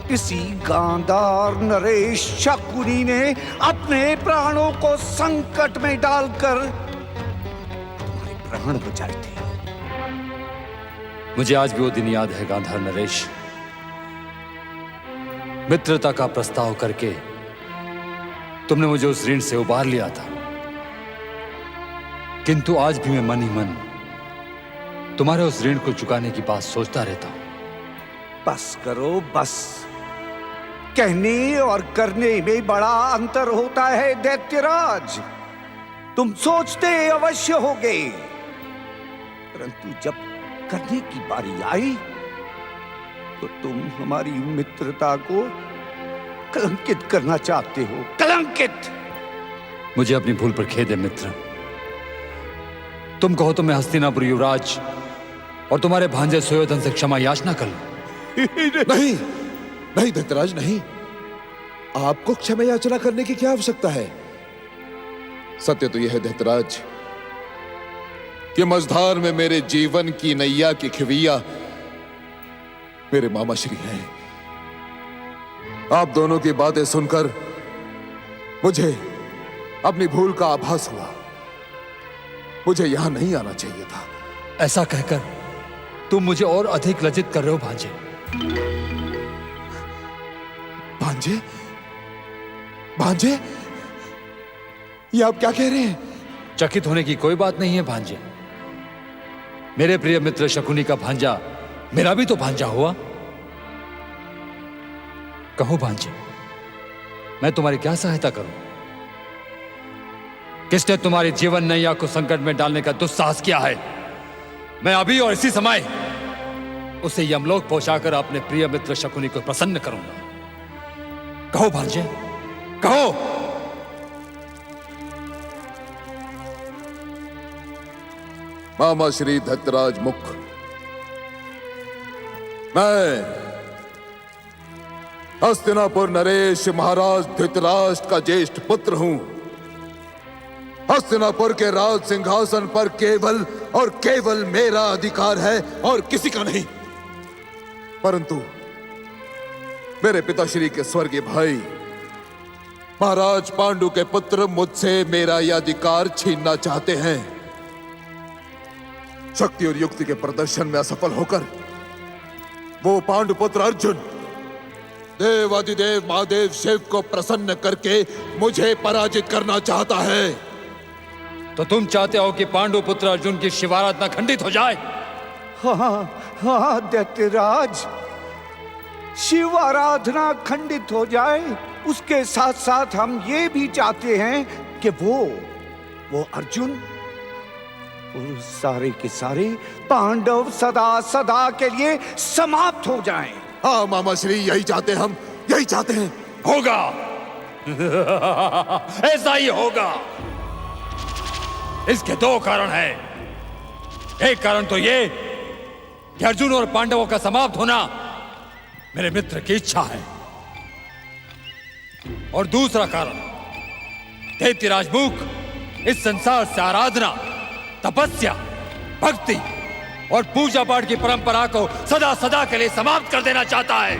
किसी गांधार नरेश शकुनी ने अपने प्राणों को संकट में डालकर तुम्हारे प्राण बचाए थे। मुझे आज भी वो दिन याद है गांधार नरेश। मित्रता का प्रस्ताव करके तुमने मुझे उस ऋण से उबार लिया था, किंतु आज भी मैं मन ही मन तुम्हारे उस ऋण को चुकाने की बात सोचता रहता हूं। बस करो बस। कहने और करने में बड़ा अंतर होता है दैत्यराज। तुम सोचते अवश्य होगे, परंतु जब करने की बारी आई तो तुम हमारी मित्रता को कलंकित करना चाहते हो। कलंकित। मुझे अपनी भूल पर खेद है मित्र। तुम कहो तो मैं हस्तिनापुर युवराज और तुम्हारे भांजे सुयोधन से क्षमा याचना कर लूं। नहीं नहीं दैत्यराज, नहीं। आपको क्षमा याचना करने की क्या आवश्यकता है? सत्य तो यह है दैत्यराज कि मझधार में मेरे जीवन की नैया की खिवैया मेरे मामा श्री हैं। आप दोनों की बातें सुनकर मुझे अपनी भूल का आभास हुआ। मुझे यहां नहीं आना चाहिए था। ऐसा कहकर तुम मुझे और अधिक लज्जित कर रहे हो भांजे। भांजे? भांजे? ये आप क्या कह रहे हैं? चकित होने की कोई बात नहीं है भांजे। मेरे प्रिय मित्र शकुनी का भांजा मेरा भी तो भांजा हुआ। कहो भांजे, मैं तुम्हारी क्या सहायता करूं? किसने तुम्हारी जीवन नैया को संकट में डालने का दुस्साहस किया है? मैं अभी और इसी समय उसे यमलोक पहुंचाकर अपने प्रिय मित्र शकुनी को प्रसन्न करूंगा। कहो भांजे, कहो। मामा श्री दैत्यराज मुख, मैं हस्तिनापुर नरेश महाराज धृतराष्ट्र का ज्येष्ठ पुत्र हूं। हस्तिनापुर के राज सिंहासन पर केवल और केवल मेरा अधिकार है और किसी का नहीं। परंतु मेरे पिताश्री के स्वर्गीय भाई महाराज पांडु के पुत्र मुझसे मेरा यह अधिकार छीनना चाहते हैं। शक्ति और युक्ति के प्रदर्शन में असफल होकर वो पांडुपुत्र अर्जुन देवादिदेव महादेव शिव को प्रसन्न करके मुझे पराजित करना चाहता है। तो तुम चाहते हो कि पांडुपुत्र अर्जुन की शिवाराधना खंडित हो जाए? हाँ हाँ दैत्यराज, शिव आराधना खंडित हो जाए। उसके साथ साथ हम ये भी चाहते हैं कि वो अर्जुन और सारे के सारे पांडव सदा सदा के लिए समाप्त हो जाएं। हाँ मामा श्री, यही चाहते हम, यही चाहते हैं। होगा। ऐसा ही होगा। इसके दो कारण हैं। एक कारण तो ये कि अर्जुन और पांडवों का समाप्त होना मेरे मित्र की इच्छा है, और दूसरा कारण दैत्यराज मुख इस संसार से आराधना, तपस्या, भक्ति और पूजा पाठ की परंपरा को सदा सदा के लिए समाप्त कर देना चाहता है।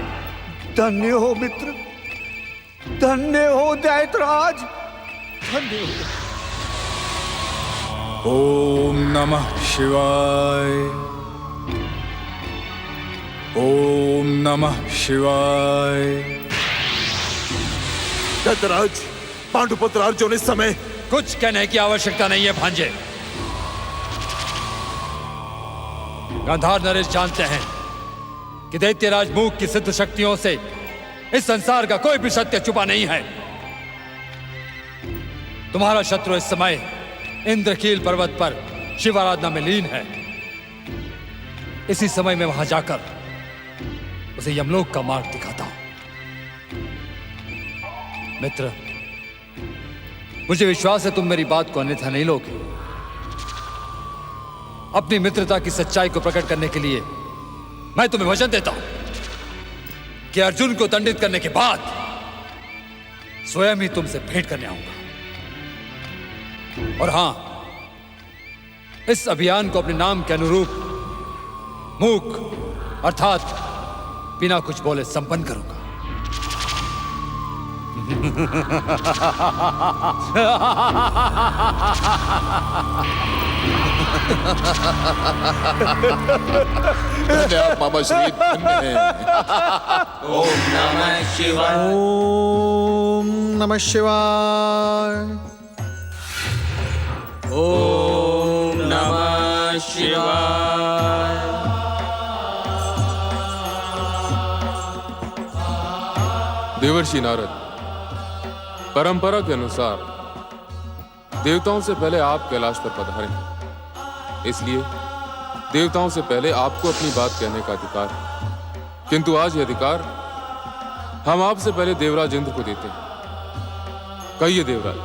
धन्य हो मित्र, धन्य हो दैत्यराज, धन्य हो। ओम नमः शिवाय। ओम नमः शिवाय। दैत्यराज, पांडुपुत्र अर्जुन इस समय कुछ कहने की आवश्यकता नहीं है भांजे। गांधार नरेश जानते हैं कि दैत्यराज मूक की सिद्ध शक्तियों से इस संसार का कोई भी सत्य छुपा नहीं है। तुम्हारा शत्रु इस समय इंद्रकील पर्वत पर शिव आराधना में लीन है। इसी समय मैं वहां जाकर उसे यमलोक का मार्ग दिखाता हूं। मित्र, मुझे विश्वास है तुम मेरी बात को अन्यथा नहीं लोगे। अपनी मित्रता की सच्चाई को प्रकट करने के लिए मैं तुम्हें वचन देता हूं कि अर्जुन को दंडित करने के बाद स्वयं ही तुमसे भेंट करने आऊंगा। और हां, इस अभियान को अपने नाम के अनुरूप मूक अर्थात बिना कुछ बोले संपन्न करूंगा। धन्य आप मामा श्री, धन्य हैं। ओम नमः शिवाय। ओम नमः शिवाय। ओम नमः शिवाय। देवर्षि नारद, परंपरा के अनुसार देवताओं से पहले आप कैलाश पर पधारे हैं, इसलिए देवताओं से पहले आपको अपनी बात कहने का अधिकार है। किंतु आज यह अधिकार हम आपसे पहले देवराज इंद्र को देते हैं। कहिए देवराज,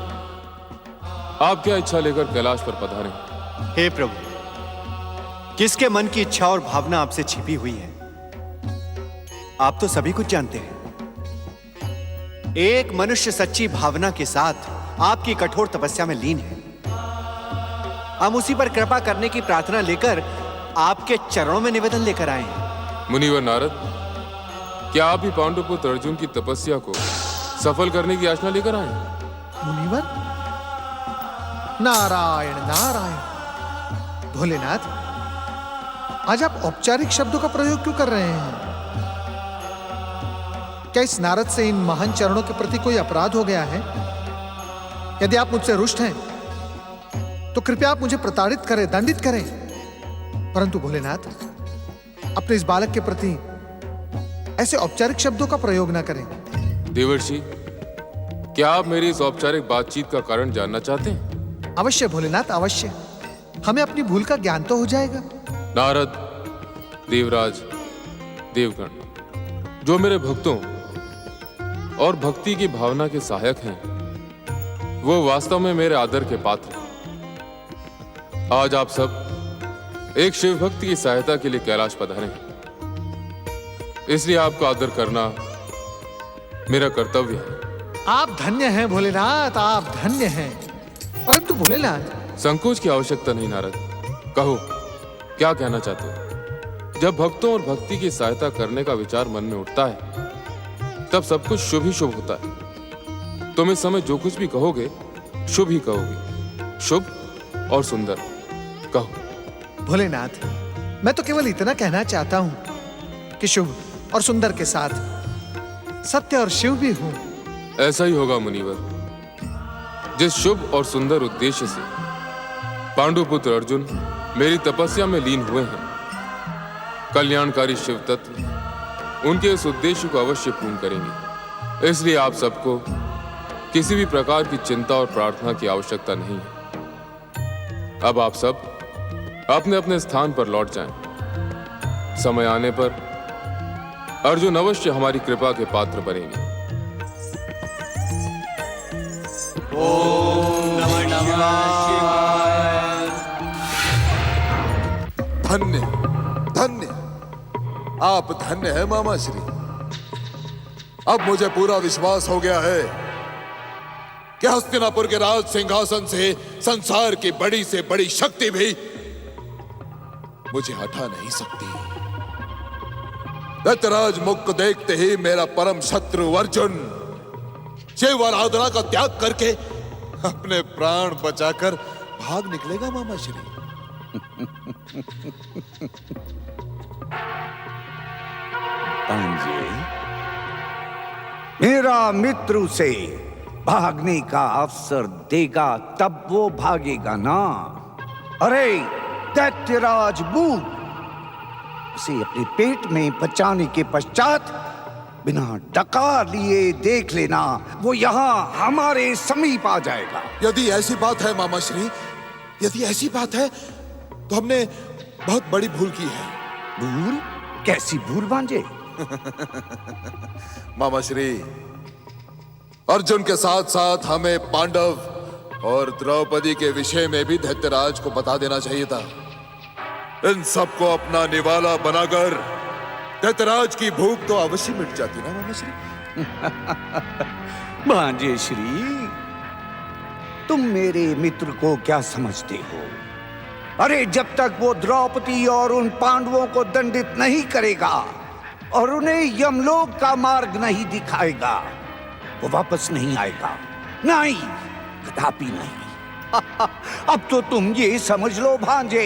आप क्या इच्छा लेकर कैलाश पर पधारे हैं? हे प्रभु, किसके मन की इच्छा और भावना आपसे छिपी हुई है, आप तो सभी कुछ जानते हैं। एक मनुष्य सच्ची भावना के साथ आपकी कठोर तपस्या में लीन है। हम उसी पर कृपा करने की प्रार्थना लेकर आपके चरणों में निवेदन लेकर आए हैं। मुनिवर नारद, क्या आप ही पांडुपुत्र अर्जुन की तपस्या को सफल करने की याचना लेकर आए हैं? मुनिवर, नारायण नारायण। भोलेनाथ, आज आप औपचारिक शब्दों का प्रयोग क्यों कर रहे हैं? क्या इस नारद से इन महान चरणों के प्रति कोई अपराध हो गया है? यदि आप मुझसे रुष्ट हैं तो कृपया आप मुझे प्रताड़ित करें, दंडित करें, परंतु भोलेनाथ, अपने इस बालक के प्रति ऐसे औपचारिक शब्दों का प्रयोग ना करें। देवर्षि, क्या आप मेरी इस औपचारिक बातचीत का कारण जानना चाहते हैं? अवश्य भोलेनाथ, अवश्य। हमें अपनी भूल का ज्ञान तो हो जाएगा। नारद, देवराज, देवगण, जो मेरे भक्तों और भक्ति की भावना के सहायक हैं, वो वास्तव में मेरे आदर के पात्र हैं। आज आप सब एक शिव भक्त की सहायता के लिए कैलाश पधारे हैं, इसलिए आपका आदर करना मेरा कर्तव्य है। आप धन्य हैं भोलेनाथ, आप धन्य हैं। परंतु भोलेनाथ, संकोच की आवश्यकता नहीं नारद, कहो क्या कहना चाहते हो? जब भक्तों और भक्ति की सहायता करने का विचार मन में उठता है, तब सब कुछ शुभ ही शुभ होता है। तुम इस समय जो कुछ भी कहोगे, शुभ ही कहोगे, शुभ और सुंदर। कहो। भोलेनाथ, मैं तो केवल इतना कहना चाहता हूं कि शुभ और सुंदर के साथ सत्य और शिव भी हूं। ऐसा ही होगा मुनिवर। जिस शुभ और सुंदर उद्देश्य से पांडुपुत्र अर्जुन मेरी तपस्या में लीन हुए हैं, कल्याणकारी शिव तत्व उनके इस उद्देश्य को अवश्य पूर्ण करेंगे। इसलिए आप सबको किसी भी प्रकार की चिंता और प्रार्थना की आवश्यकता नहीं है। अब आप सब अपने अपने स्थान पर लौट जाएं। समय आने पर अर्जुन अवश्य हमारी कृपा के पात्र बनेंगे। ओम नमः शिवाय। धन्य धन्य, आप धन्य हैं मामा श्री। अब मुझे पूरा विश्वास हो गया है कि हस्तिनापुर के राज सिंहासन से संसार की बड़ी से बड़ी शक्ति भी मुझे हटा नहीं सकती। दत्तराज मुख को देखते ही मेरा परम शत्रु अर्जुन शिव आराधना का त्याग करके अपने प्राण बचाकर भाग निकलेगा मामा श्री। पांजे, मेरा मित्र उसे भागने का अवसर देगा तब वो भागेगा ना। अरे दैत्यराज मूक, उसे अपने पेट में बचाने के पश्चात बिना डकार लिए देख लेना, वो यहाँ हमारे समीप आ जाएगा। यदि ऐसी बात है मामा श्री, यदि ऐसी बात है तो हमने बहुत बड़ी भूल की है। भूल? कैसी भूल भांजे? मामा श्री, अर्जुन के साथ साथ हमें पांडव और द्रौपदी के विषय में भी दैत्यराज को बता देना चाहिए था। इन सबको अपना निवाला बनाकर दैत्यराज की भूख तो अवश्य मिट जाती ना मामा श्री। भांजे श्री, तुम मेरे मित्र को क्या समझते हो? अरे जब तक वो द्रौपदी और उन पांडवों को दंडित नहीं करेगा और उन्हें यमलोक का मार्ग नहीं दिखाएगा, वो वापस नहीं आएगा। नहीं, कदापि नहीं। अब तो तुम ये समझ लो भांजे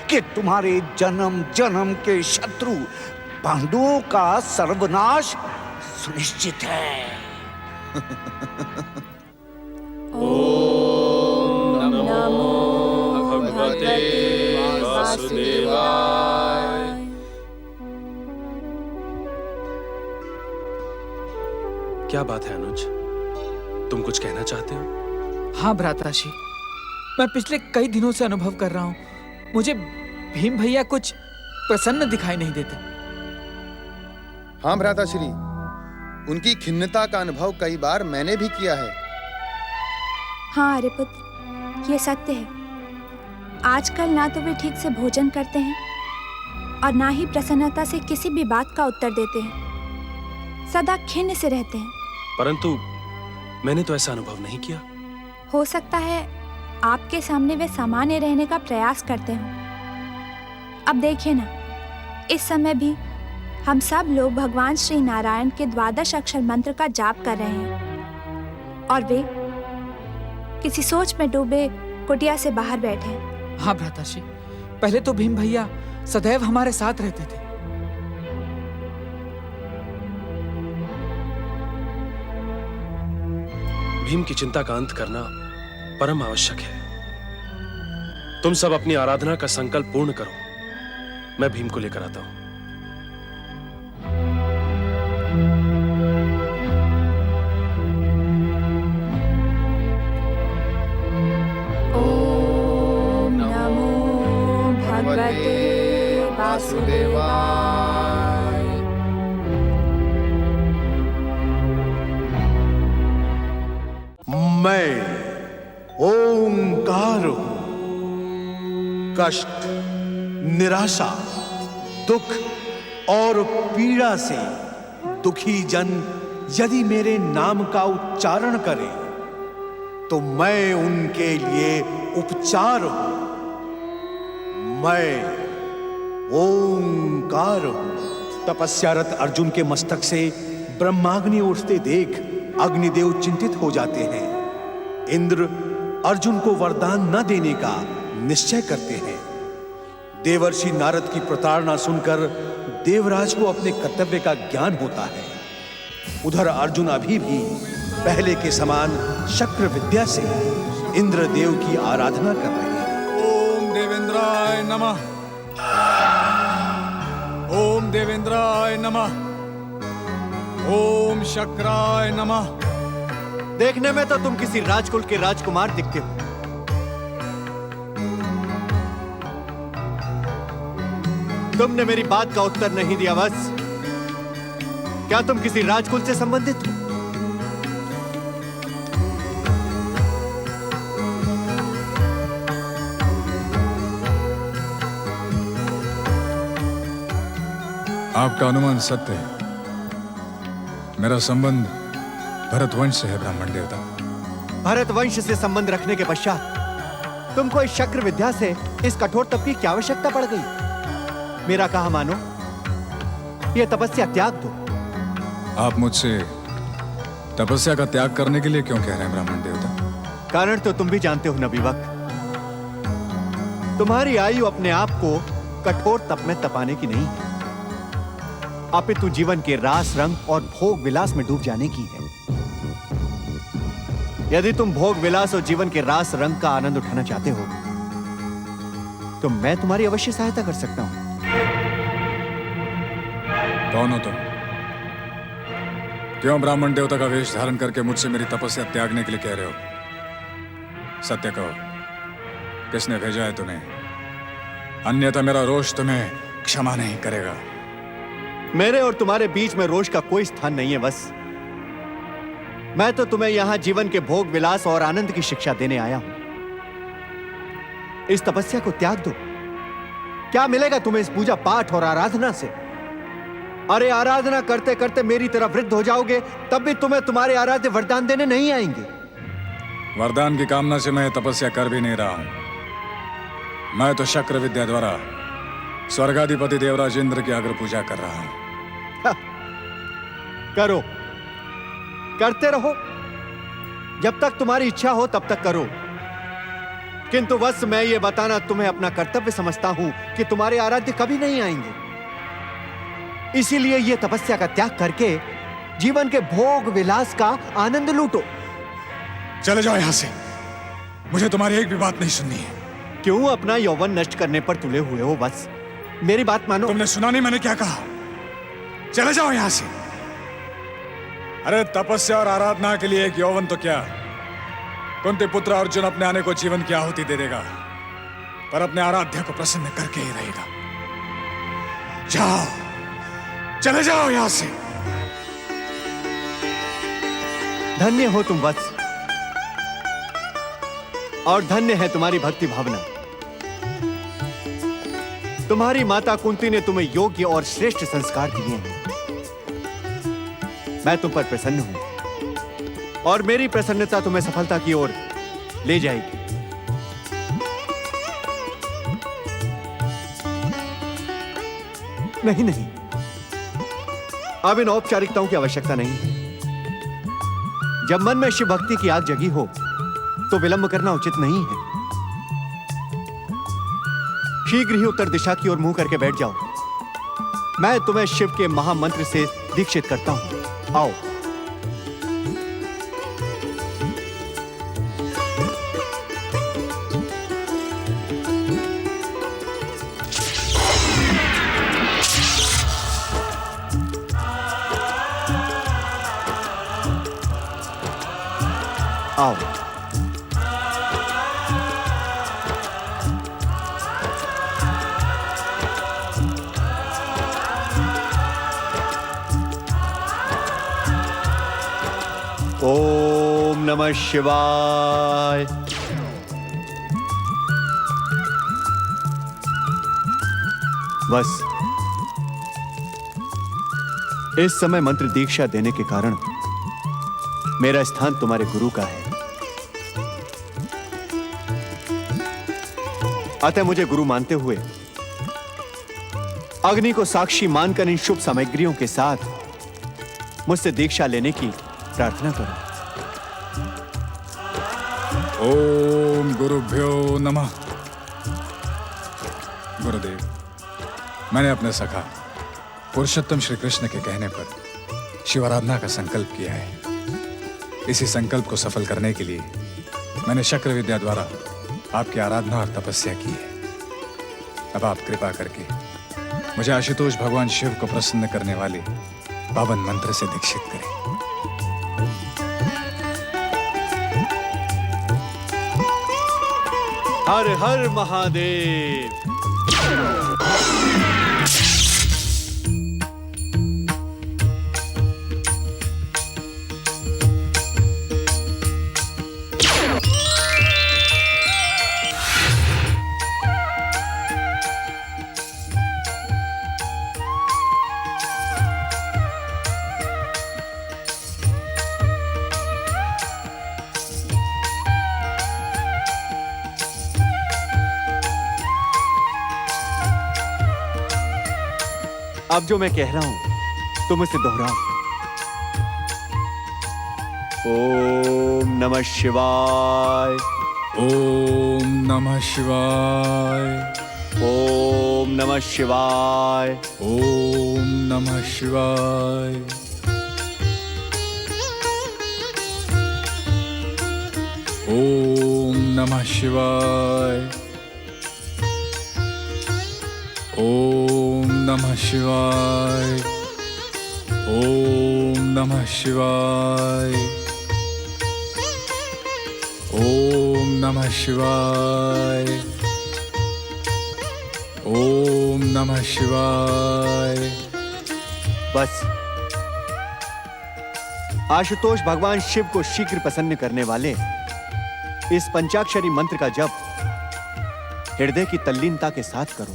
कि तुम्हारे जन्म जन्म के शत्रु पांडवों का सर्वनाश सुनिश्चित है। ओम नमो भगवते वासुदेवाय। क्या बात है अनुज, तुम कुछ कहना चाहते हो? हाँ भ्राताश्री, मैं पिछले कई दिनों से अनुभव कर रहा हूँ, मुझे भीम भैया कुछ प्रसन्न दिखाई नहीं देते। हाँ भ्राताश्री, उनकी खिन्नता का अनुभव कई बार मैंने भी किया है। हाँ आर्यपुत्र, ये सत्य है। आजकल ना तो वे ठीक से भोजन करते हैं और ना ही प्रसन्नता से किसी भी बात का उत्तर देते हैं। सदा खिन्न से रहते हैं। परंतु मैंने तो ऐसा अनुभव नहीं किया। हो सकता है आपके सामने वे सामान्य रहने का प्रयास करते हों। अब देखिए ना, इस समय भी हम सब लोग भगवान श्री नारायण के 12 अक्षर मंत्र का जाप कर रहे हैं और वे किसी सोच में डूबे कुटिया से बाहर बैठे हैं। हाँ भ्राताश्री, पहले तो भीम भैया सदैव हमारे साथ रहते थे। भीम की चिंता का अंत करना परम आवश्यक है। तुम सब अपनी आराधना का संकल्प पूर्ण करो, मैं भीम को लेकर आता हूं। ओम नमो भगवते वासुदेवाय। मैं ओंकार हूं। कष्ट, निराशा, दुख और पीड़ा से दुखी जन यदि मेरे नाम का उच्चारण करें तो मैं उनके लिए उपचार हूं। मैं ओंकार हूं। तपस्यारत अर्जुन के मस्तक से ब्रह्माग्नि उठते देख अग्निदेव चिंतित हो जाते हैं। इंद्र अर्जुन को वरदान न देने का निश्चय करते हैं। देवर्षि नारद की प्रताड़ना सुनकर देवराज को अपने कर्तव्य का ज्ञान होता है। उधर अर्जुन अभी भी पहले के समान शक्र विद्या से इंद्रदेव की आराधना कर रहे हैं। ओम देवेंद्राय नमः। ओम देवेंद्राय नमः। ओम शक्राय नमः। देखने में तो तुम किसी राजकुल के राजकुमार दिखते हो। तुमने मेरी बात का उत्तर नहीं दिया। बस क्या तुम किसी राजकुल से संबंधित हो? आपका अनुमान सत्य है। मेरा संबंध भरतवंश से है ब्राह्मण देवता। भरतवंश से संबंध रखने के पश्चात तुमको इस शक्र विद्या से इस कठोर तप की क्या आवश्यकता पड़ गई? मेरा कहा मानो, यह तपस्या त्याग दो। आप मुझसे तपस्या का त्याग करने के लिए क्यों कह रहे हैं ब्राह्मण देवता? कारण तो तुम भी जानते हो नबीवक। तुम्हारी आयु अपने आप को कठोर तप में तपाने की नहीं है, अपितु जीवन के रास रंग और भोग विलास में डूब जाने की है। यदि तुम भोग विलास और जीवन के रास रंग का आनंद उठाना चाहते हो तो मैं तुम्हारी अवश्य सहायता कर सकता हूं। कौन हो तुम? क्यों ब्राह्मण देवता का वेश धारण करके मुझसे मेरी तपस्या त्यागने के लिए कह रहे हो? सत्य कहो, किसने भेजा है तुम्हें? अन्यथा मेरा रोष तुम्हें क्षमा नहीं करेगा। मेरे और तुम्हारे बीच में रोष का कोई स्थान नहीं है। बस मैं तो तुम्हें यहां जीवन के भोग विलास और आनंद की शिक्षा देने आया हूं। इस तपस्या को त्याग दो। क्या मिलेगा तुम्हें इस पूजा पाठ और आराधना से? अरे आराधना करते करते मेरी तरह वृद्ध हो जाओगे, तब भी तुम्हें तुम्हारे आराध्य वरदान देने नहीं आएंगे। वरदान की कामना से मैं तपस्या कर भी नहीं रहा हूं। मैं तो शक्र विद्या द्वारा स्वर्गाधिपति देवराज इंद्र की अग्र पूजा कर रहा हूं। करो, करते रहो। जब तक तुम्हारी इच्छा हो तब तक करो। किंतु बस मैं ये बताना तुम्हें अपना कर्तव्य समझता हूं कि तुम्हारे आराध्य कभी नहीं आएंगे। इसीलिए ये तपस्या का त्याग करके जीवन के भोग विलास का आनंद लूटो। चले जाओ यहां से, मुझे तुम्हारी एक भी बात नहीं सुननी है। क्यों अपना यौवन नष्ट करने पर तुले हुए हो? बस मेरी बात मानो। तुमने सुना नहीं मैंने क्या कहा? चले जाओ यहां से। अरे तपस्या और आराधना के लिए एक यौवन तो क्या, कुंती पुत्र अर्जुन अपने आने को जीवन की आहुति दे देगा, पर अपने आराध्य को प्रसन्न करके ही रहेगा। जाओ, चले जाओ यहां से। धन्य हो तुम वत्स, और धन्य है तुम्हारी भक्ति भावना। तुम्हारी माता कुंती ने तुम्हें योग्य और श्रेष्ठ संस्कार दिए हैं। मैं तुम पर प्रसन्न हूं, और मेरी प्रसन्नता तुम्हें सफलता की ओर ले जाएगी। नहीं नहीं, अब इन औपचारिकताओं की आवश्यकता नहीं है। जब मन में शिव भक्ति की आग जगी हो तो विलंब करना उचित नहीं है। शीघ्र ही उत्तर दिशा की ओर मुंह करके बैठ जाओ। मैं तुम्हें शिव के महामंत्र से दीक्षित करता हूं। आओ। आओ। ओम नमः शिवाय। बस इस समय मंत्र दीक्षा देने के कारण मेरा स्थान तुम्हारे गुरु का है। अतः मुझे गुरु मानते हुए अग्नि को साक्षी मानकर इन शुभ सामग्रियों के साथ मुझसे दीक्षा लेने की प्रार्थना करो। ओम गुरुभ्यो नमः। गुरुदेव, मैंने अपने सखा पुरुषोत्तम श्री कृष्ण के कहने पर शिवाराधना का संकल्प किया है। इसी संकल्प को सफल करने के लिए मैंने शक्र विद्या द्वारा आपकी आराधना और तपस्या की है। अब आप कृपा करके मुझे आशुतोष भगवान शिव को प्रसन्न करने वाले पावन मंत्र से दीक्षित करें। हर हर महादेव। अब जो मैं कह रहा हूं तुम इसे दोहराओ। ओम नमः शिवाय। ओम नमः शिवाय। ओम नमः शिवाय। ओम नमः शिवाय। ओम नमः शिवाय। ओम नमः शिवाय। ओम नमः शिवाय। ओम नमः शिवाय। ओम नमः शिवाय। बस आशुतोष भगवान शिव को शीघ्र प्रसन्न करने वाले इस पंचाक्षरी मंत्र का जप हृदय की तल्लीनता के साथ करो।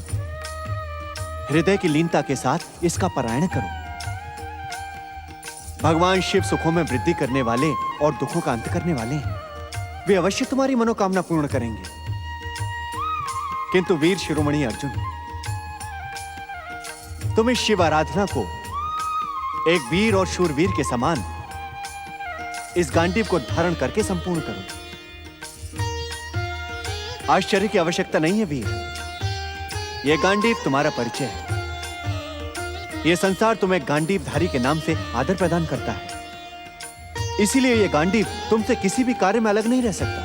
हृदय की लीनता के साथ इसका पारायण करो। भगवान शिव सुखों में वृद्धि करने वाले और दुखों का अंत करने वाले हैं। वे अवश्य तुम्हारी मनोकामना पूर्ण करेंगे। किंतु वीर शिरोमणि अर्जुन, तुम इस शिव आराधना को एक वीर और शूरवीर के समान इस गांडीव को धारण करके संपूर्ण करो। आश्चर्य की आवश्यकता नहीं है वीर, यह गांडीव तुम्हारा परिचय है। यह संसार तुम्हें गांडीवधारी के नाम से आदर प्रदान करता है। इसीलिए यह गांडीव तुमसे किसी भी कार्य में अलग नहीं रह सकता।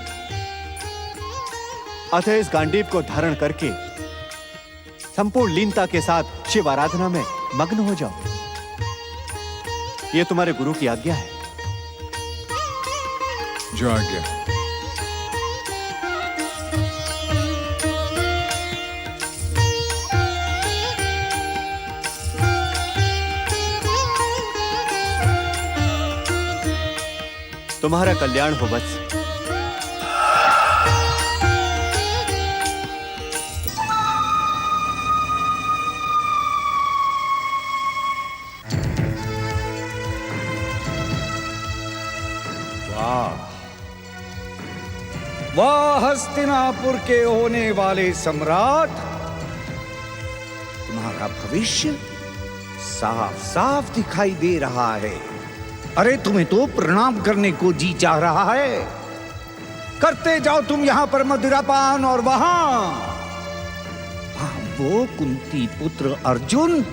अतः इस गांडीव को धारण करके संपूर्ण लीनता के साथ शिव आराधना में मग्न हो जाओ। यह तुम्हारे गुरु की आज्ञा है। जो आज्ञा। तुम्हारा कल्याण हो बस। वाह हस्तिनापुर के होने वाले सम्राट, तुम्हारा भविष्य साफ साफ दिखाई दे रहा है। अरे तुम्हें तो प्रणाम करने को जी चाह रहा है। करते जाओ तुम यहां पर मदिरापान, और वहां वो कुंती पुत्र अर्जुन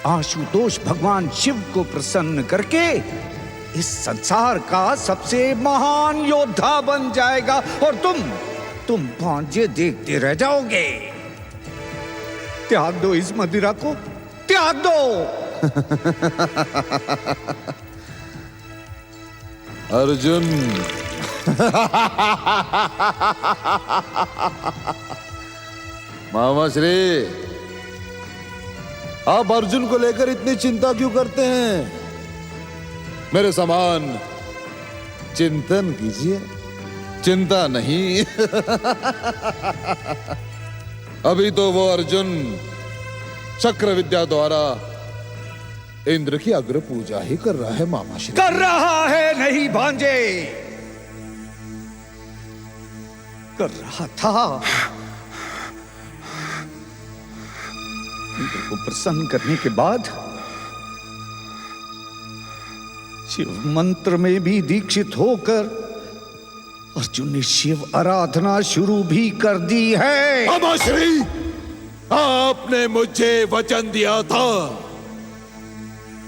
आशुतोष भगवान शिव को प्रसन्न करके इस संसार का सबसे महान योद्धा बन जाएगा, और तुम भांजे देखते रह जाओगे। त्याग दो इस मदिरा को, त्याग दो। अर्जुन, मामा श्री, आप अर्जुन को लेकर इतनी चिंता क्यों करते हैं? मेरे समान चिंतन कीजिए, चिंता नहीं। अभी तो वो अर्जुन चक्र विद्या द्वारा इंद्र की अग्र पूजा ही कर रहा है मामा श्री। कर रहा है नहीं भांजे, कर रहा था। इंद्र को प्रसन्न करने के बाद शिव मंत्र में भी दीक्षित होकर अर्जुन ने शिव आराधना शुरू भी कर दी है। मामा श्री, आपने मुझे वचन दिया था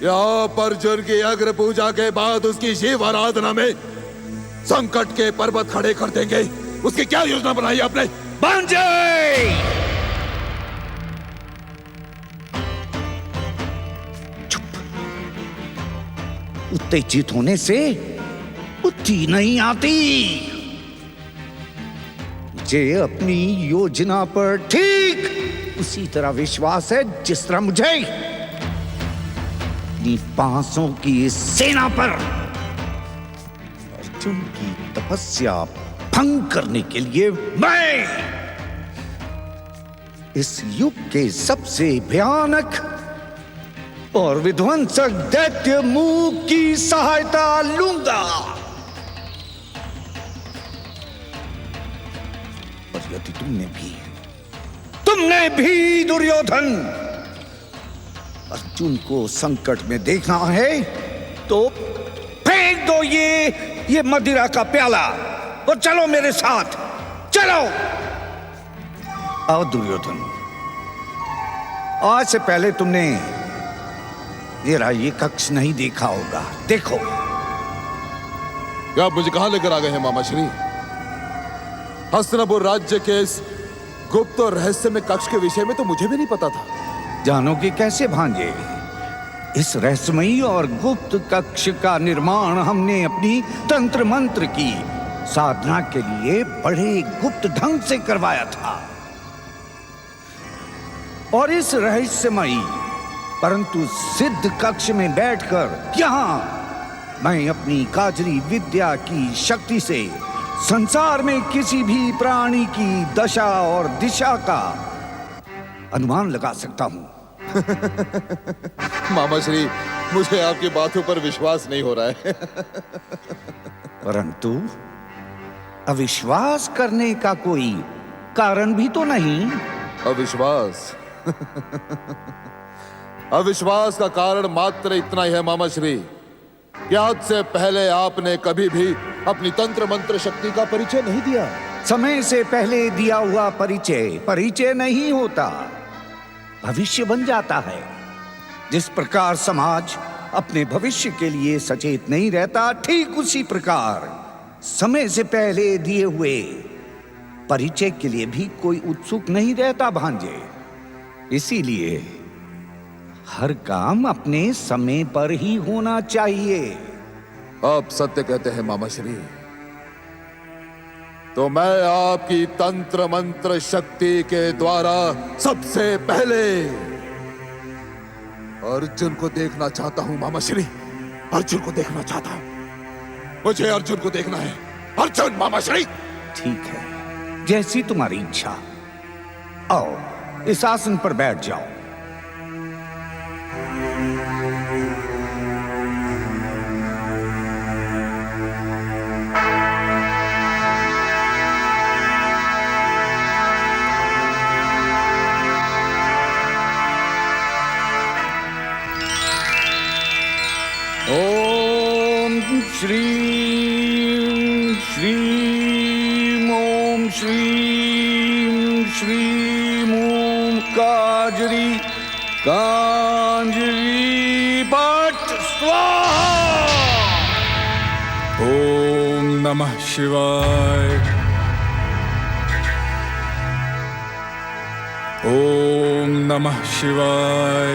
आप अर्जुन की अग्र पूजा के बाद उसकी शिव आराधना में संकट के पर्वत खड़े कर देंगे। उसकी क्या योजना बनाई आपने? भांजे, उत्तेजित होने से बुद्धि नहीं आती। मुझे अपनी योजना पर ठीक उसी तरह विश्वास है जिस तरह मुझे अपनी 500 की इस सेना पर अर्जुन की तपस्या भंग करने के लिए मैं इस युग के सबसे भयानक और विध्वंसक दैत्य मूक की सहायता लूंगा। और यदि तुमने भी दुर्योधन अर्जुन को संकट में देखना है तो फेंक दो ये मदिरा का प्याला और चलो मेरे साथ, चलो। आओ दुर्योधन, आज से पहले तुमने मेरा ये कक्ष नहीं देखा होगा। देखो। क्या आप मुझे कहां लेकर आ गए हैं मामा श्री? हस्तिनापुर राज्य के इस गुप्त और रहस्यमय कक्ष के विषय में तो मुझे भी नहीं पता था। जानोगे कैसे भांजे? इस रहस्यमयी और गुप्त कक्ष का निर्माण हमने अपनी तंत्र मंत्र की साधना के लिए बड़े गुप्त ढंग से करवाया था। और इस रहस्यमयी परंतु सिद्ध कक्ष में बैठकर यहाँ मैं अपनी काजरी विद्या की शक्ति से संसार में किसी भी प्राणी की दशा और दिशा का अनुमान लगा सकता हूँ। मामा श्री, मुझे आपकी बातों पर विश्वास नहीं हो रहा है। परंतु अविश्वास करने का कोई कारण भी तो नहीं। अविश्वास अविश्वास का कारण मात्र इतना ही है मामा श्री कि आज से पहले आपने कभी भी अपनी तंत्र मंत्र शक्ति का परिचय नहीं दिया। समय से पहले दिया हुआ परिचय नहीं होता, भविष्य बन जाता है। जिस प्रकार समाज अपने भविष्य के लिए सचेत नहीं रहता, ठीक उसी प्रकार समय से पहले दिए हुए परिचय के लिए भी कोई उत्सुक नहीं रहता भांजे। इसीलिए हर काम अपने समय पर ही होना चाहिए। आप सत्य कहते हैं मामा श्री। तो मैं आपकी तंत्र मंत्र शक्ति के द्वारा सबसे पहले अर्जुन को देखना चाहता हूं मामा श्री। अर्जुन को देखना चाहता हूं। मुझे अर्जुन को देखना है। अर्जुन मामा श्री। ठीक है, जैसी तुम्हारी इच्छा। आओ, इस आसन पर बैठ जाओ। ओम श्रीं श्रीं ओम श्रीं श्रीं ओम काजरी कांजरी भट्ट स्वाहा। ओम नमः शिवाय। ओम नमः शिवाय।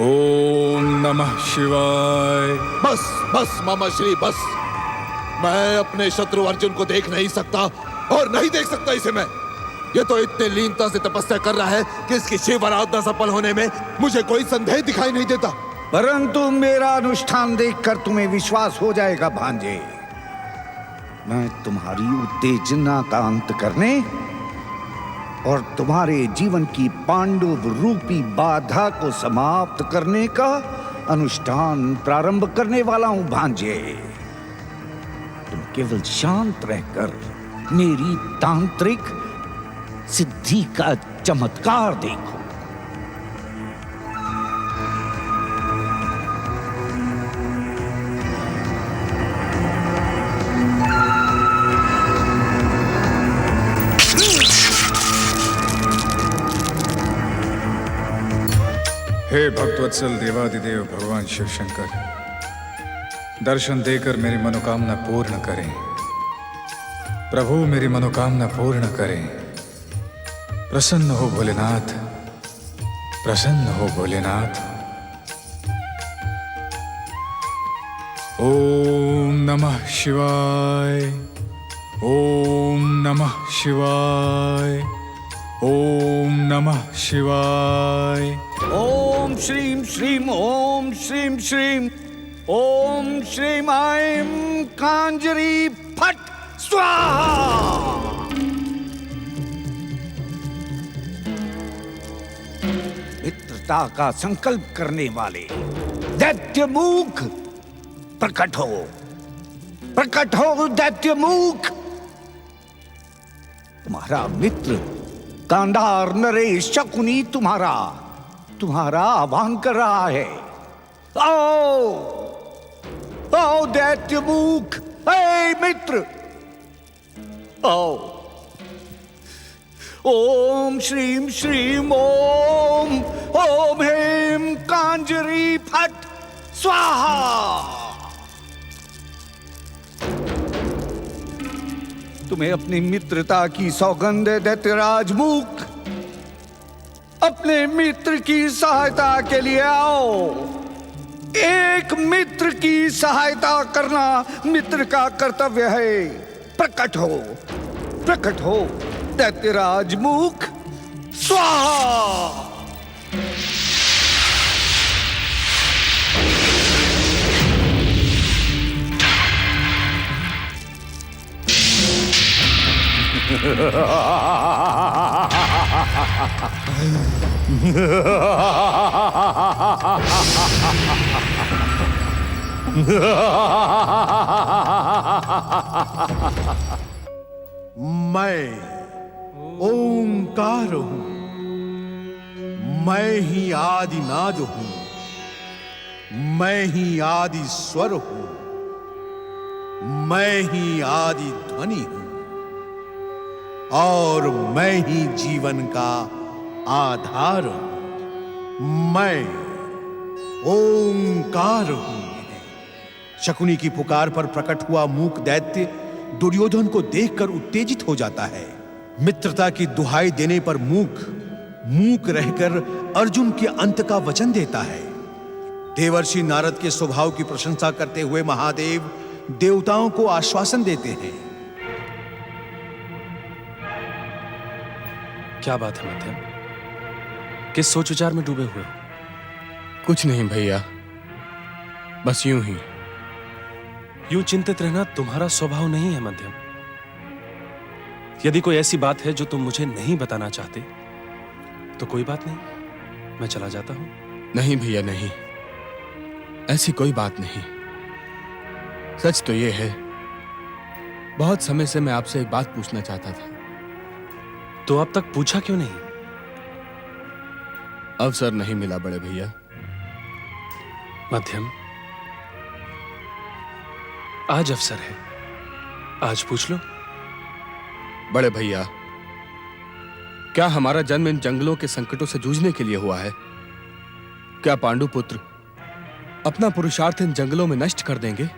ओम नमः शिवाय। बस बस मामा श्री बस। मैं अपने शत्रु अर्जुन को देख नहीं सकता और नहीं देख सकता इसे मैं। ये तो इतने लीनता से तपस्या कर रहा है कि इसकी शिव आराधना सफल होने में मुझे कोई संदेह दिखाई नहीं देता। परंतु मेरा अनुष्ठान देखकर तुम्हें विश्वास हो जाएगा भांजे। मैं तुम्हारी उत्तेजना का अंत करने और तुम्हारे जीवन की पांडव रूपी बाधा को समाप्त करने का अनुष्ठान प्रारंभ करने वाला हूं भांजे। तुम केवल शांत रहकर मेरी तांत्रिक सिद्धि का चमत्कार देखो। हे भक्तवत्सल देवादिदेव भगवान शिव शंकर, दर्शन देकर मेरी मनोकामना पूर्ण करें। प्रभु मेरी मनोकामना पूर्ण करें। प्रसन्न हो भोलेनाथ, प्रसन्न हो भोलेनाथ। ओम नमः शिवाय। ओम नमः शिवाय। ओम नमः शिवाय। ओम श्रीं श्रीं ओम श्रीं श्रीं ओम श्रीं ऐं कांजरी फट स्वाहा। मित्रता का संकल्प करने वाले दैत्यमुख प्रकट हो, प्रकट हो दैत्यमुख। तुम्हारा मित्र कांधार नरेश शकुनी तुम्हारा आह्वान कर रहा है। आओ आओ दैत्यमुख, हे मित्र आओ। ओम श्रीं श्रीं ओम ओम हेम कांजरी फट स्वाहा। तुम्हें अपनी मित्रता की सौगंध है दैत्यराज मूक। अपने मित्र की सहायता के लिए आओ। एक मित्र की सहायता करना मित्र का कर्तव्य है। प्रकट हो, प्रकट हो दैत्यराज मूक। स्वाहा। मैं ओंकार हूं, मैं ही आदि नाद हूं, मैं ही आदि स्वर हूं, मैं ही आदि ध्वनि हूं और मैं ही जीवन का आधार हूं। मैं ओंकार हूं। शकुनी की पुकार पर प्रकट हुआ मूक दैत्य दुर्योधन को देखकर उत्तेजित हो जाता है। मित्रता की दुहाई देने पर मूक रहकर अर्जुन के अंत का वचन देता है। देवर्षि नारद के स्वभाव की प्रशंसा करते हुए महादेव देवताओं को आश्वासन देते हैं। क्या बात है मध्यम? किस सोच विचार में डूबे हुए हो? कुछ नहीं भैया, बस यूं ही। यूं चिंतित रहना तुम्हारा स्वभाव नहीं है मध्यम। यदि कोई ऐसी बात है जो तुम मुझे नहीं बताना चाहते तो कोई बात नहीं, मैं चला जाता हूं। नहीं भैया नहीं, ऐसी कोई बात नहीं। सच तो यह है, बहुत समय से मैं आपसे एक बात पूछना चाहता था। तो अब तक पूछा क्यों नहीं? अवसर नहीं मिला बड़े भैया। मध्यम, आज अवसर है, आज पूछ लो। बड़े भैया, क्या हमारा जन्म इन जंगलों के संकटों से जूझने के लिए हुआ है? क्या पांडुपुत्र अपना पुरुषार्थ इन जंगलों में नष्ट कर देंगे?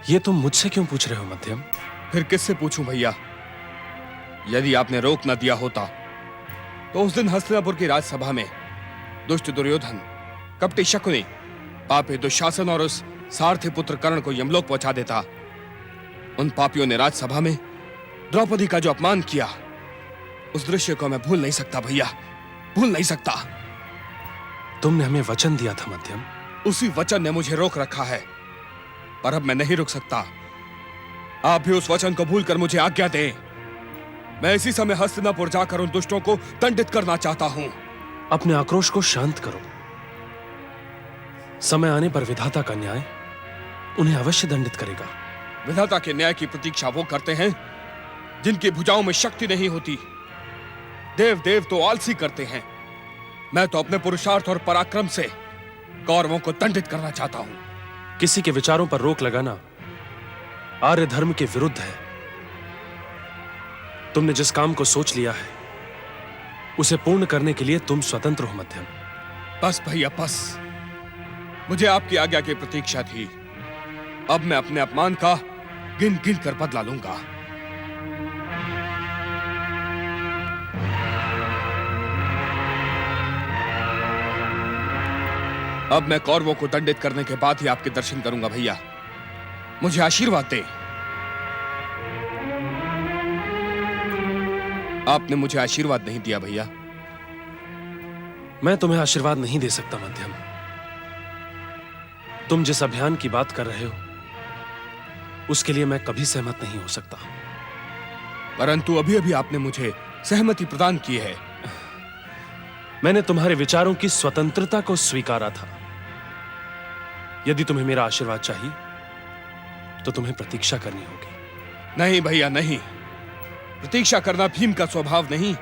ये तुम मुझसे क्यों पूछ रहे हो मध्यम? फिर किससे पूछूं भैया? यदि आपने रोक न दिया होता तो उस दिन हस्तिनापुर की राजसभा में दुष्ट दुर्योधन, कपटी शकुनी, पापी दुशासन और उस सारथी पुत्र कर्ण को यमलोक पहुंचा देता। उन पापियों ने राजसभा में द्रौपदी का जो अपमान किया, उस दृश्य को मैं भूल नहीं सकता भैया, भूल नहीं सकता। तुमने हमें वचन दिया था मध्यम। उसी वचन ने मुझे रोक रखा है, पर अब मैं नहीं रुक सकता। आप भी उस वचन को भूलकर मुझे आज्ञा दें। मैं इसी समय हस्तिनापुर जाकर उन दुष्टों को दंडित करना चाहता हूं। अपने आक्रोश को शांत करो। समय आने पर विधाता का न्याय उन्हें अवश्य दंडित करेगा। विधाता के न्याय की प्रतीक्षा वो करते हैं जिनकी भुजाओं में शक्ति नहीं होती। देव तो आलसी करते हैं। मैं तो अपने पुरुषार्थ और पराक्रम से कौरवों को दंडित करना चाहता हूं। किसी के विचारों पर रोक लगाना आर्य धर्म के विरुद्ध है। तुमने जिस काम को सोच लिया है उसे पूर्ण करने के लिए तुम स्वतंत्र हो मध्यम। बस भैया बस, मुझे आपकी आज्ञा की प्रतीक्षा थी। अब मैं अपने अपमान का गिन गिन कर बदला लूंगा। अब मैं कौरवों को दंडित करने के बाद ही आपके दर्शन करूंगा भैया। मुझे आशीर्वाद दें। आपने मुझे आशीर्वाद नहीं दिया भैया। मैं तुम्हें आशीर्वाद नहीं दे सकता मध्यम। तुम जिस अभियान की बात कर रहे हो उसके लिए मैं कभी सहमत नहीं हो सकता। परंतु अभी अभी आपने मुझे सहमति प्रदान की है। मैंने तुम्हारे विचारों की स्वतंत्रता को स्वीकारा था। यदि तुम्हें मेरा आशीर्वाद चाहिए तो तुम्हें प्रतीक्षा करनी होगी। नहीं भैया नहीं, प्रतीक्षा करना भीम का स्वभाव नहीं।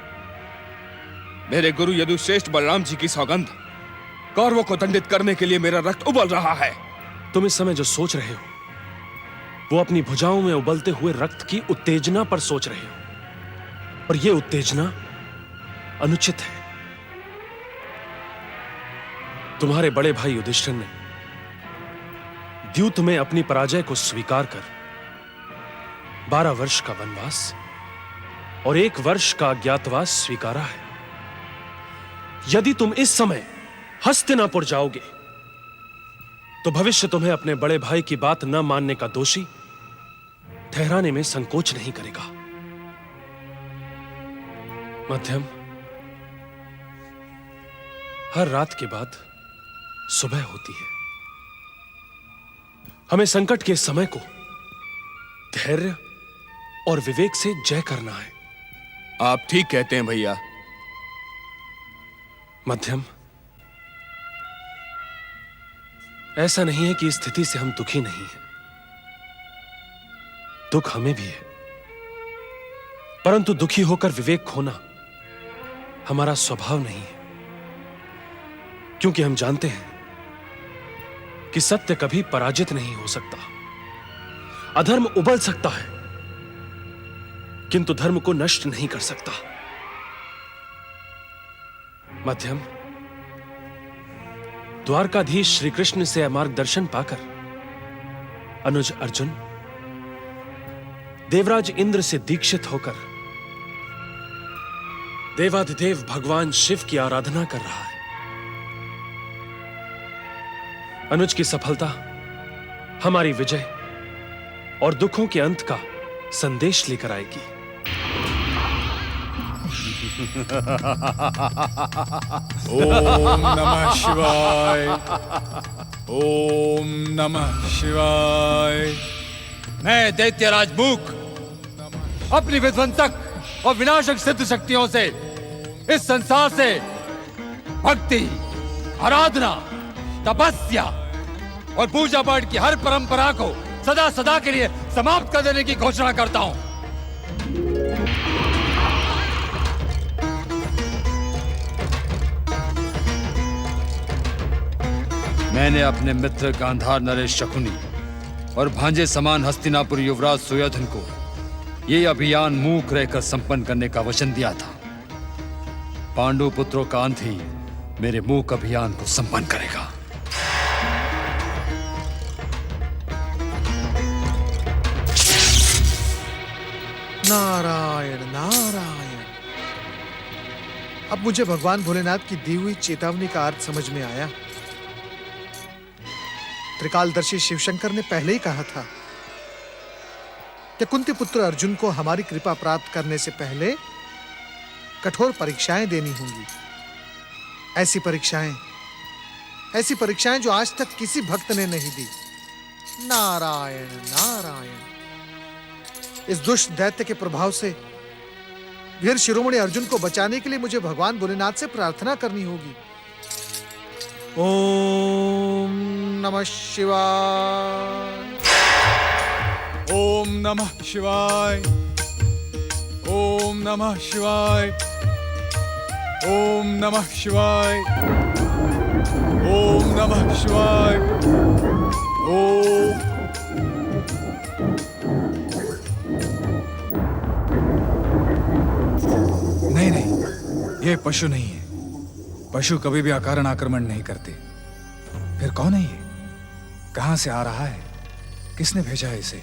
मेरे गुरु यदुश्रेष्ठ बलराम जी की सौगंध, कौरवों को दंडित करने के लिए मेरा रक्त उबल रहा है। तुम इस समय जो सोच रहे हो वो अपनी भुजाओं में उबलते हुए रक्त की उत्तेजना पर सोच रहे हो, और यह उत्तेजना अनुचित है। तुम्हारे बड़े भाई युधिष्ठिर ने द्यूत में अपनी पराजय को स्वीकार कर 12 वर्ष का वनवास और 1 वर्ष का अज्ञातवास स्वीकारा है। यदि तुम इस समय हस्तिनापुर जाओगे तो भविष्य तुम्हें अपने बड़े भाई की बात न मानने का दोषी ठहराने में संकोच नहीं करेगा। मध्यम, हर रात के बाद सुबह होती है। हमें संकट के समय को धैर्य और विवेक से जय करना है। आप ठीक कहते हैं भैया। मध्यम, ऐसा नहीं है कि इस स्थिति से हम दुखी नहीं हैं। दुख हमें भी है, परंतु दुखी होकर विवेक खोना हमारा स्वभाव नहीं है, क्योंकि हम जानते हैं कि सत्य कभी पराजित नहीं हो सकता। अधर्म उबल सकता है, किंतु धर्म को नष्ट नहीं कर सकता। मध्यम, द्वारकाधीश श्री कृष्ण से मार्गदर्शन पाकर अनुज अर्जुन देवराज इंद्र से दीक्षित होकर देवाधिदेव भगवान शिव की आराधना कर रहा है। अनुज की सफलता हमारी विजय और दुखों के अंत का संदेश लेकर आएगी। ओम नमः शिवाय। ओम नमः शिवाय। मैं दैत्यराज मूक अपनी विध्वंसक और विनाशक सिद्ध शक्तियों से इस संसार से भक्ति, आराधना, तपस्या और पूजा पाठ की हर परंपरा को सदा सदा के लिए समाप्त कर देने की घोषणा करता हूं। मैंने अपने मित्र गांधार नरेश शकुनी और भांजे समान हस्तिनापुर युवराज सुयोधन को ये अभियान मूक रहकर संपन्न करने का वचन दिया था। पांडु पुत्रों का अंत ही मेरे मूक अभियान को संपन्न करेगा। नारायण नारायण। अब मुझे भगवान भोलेनाथ की दी हुई चेतावनी का अर्थ समझ में आया। त्रिकालदर्शी शिवशंकर ने पहले ही कहा था कि कुंती पुत्र अर्जुन को हमारी कृपा प्राप्त करने से पहले कठोर परीक्षाएं देनी होंगी। ऐसी परीक्षाएं जो आज तक किसी भक्त ने नहीं दी। नारायण नारायण। इस दुष्ट दैत्य के प्रभाव से वीर शिरोमणि अर्जुन को बचाने के लिए मुझे भगवान भोलेनाथ से प्रार्थना करनी होगी। ओम नमः शिवाय। ओम नमः शिवाय। ओम नमः शिवाय। ओम नमः शिवाय। ओम नमः शिवाय। ओम नहीं, ये पशु नहीं है। पशु कभी भी अकारण आक्रमण नहीं करते। फिर कौन है ये? कहां से आ रहा है? किसने भेजा है इसे?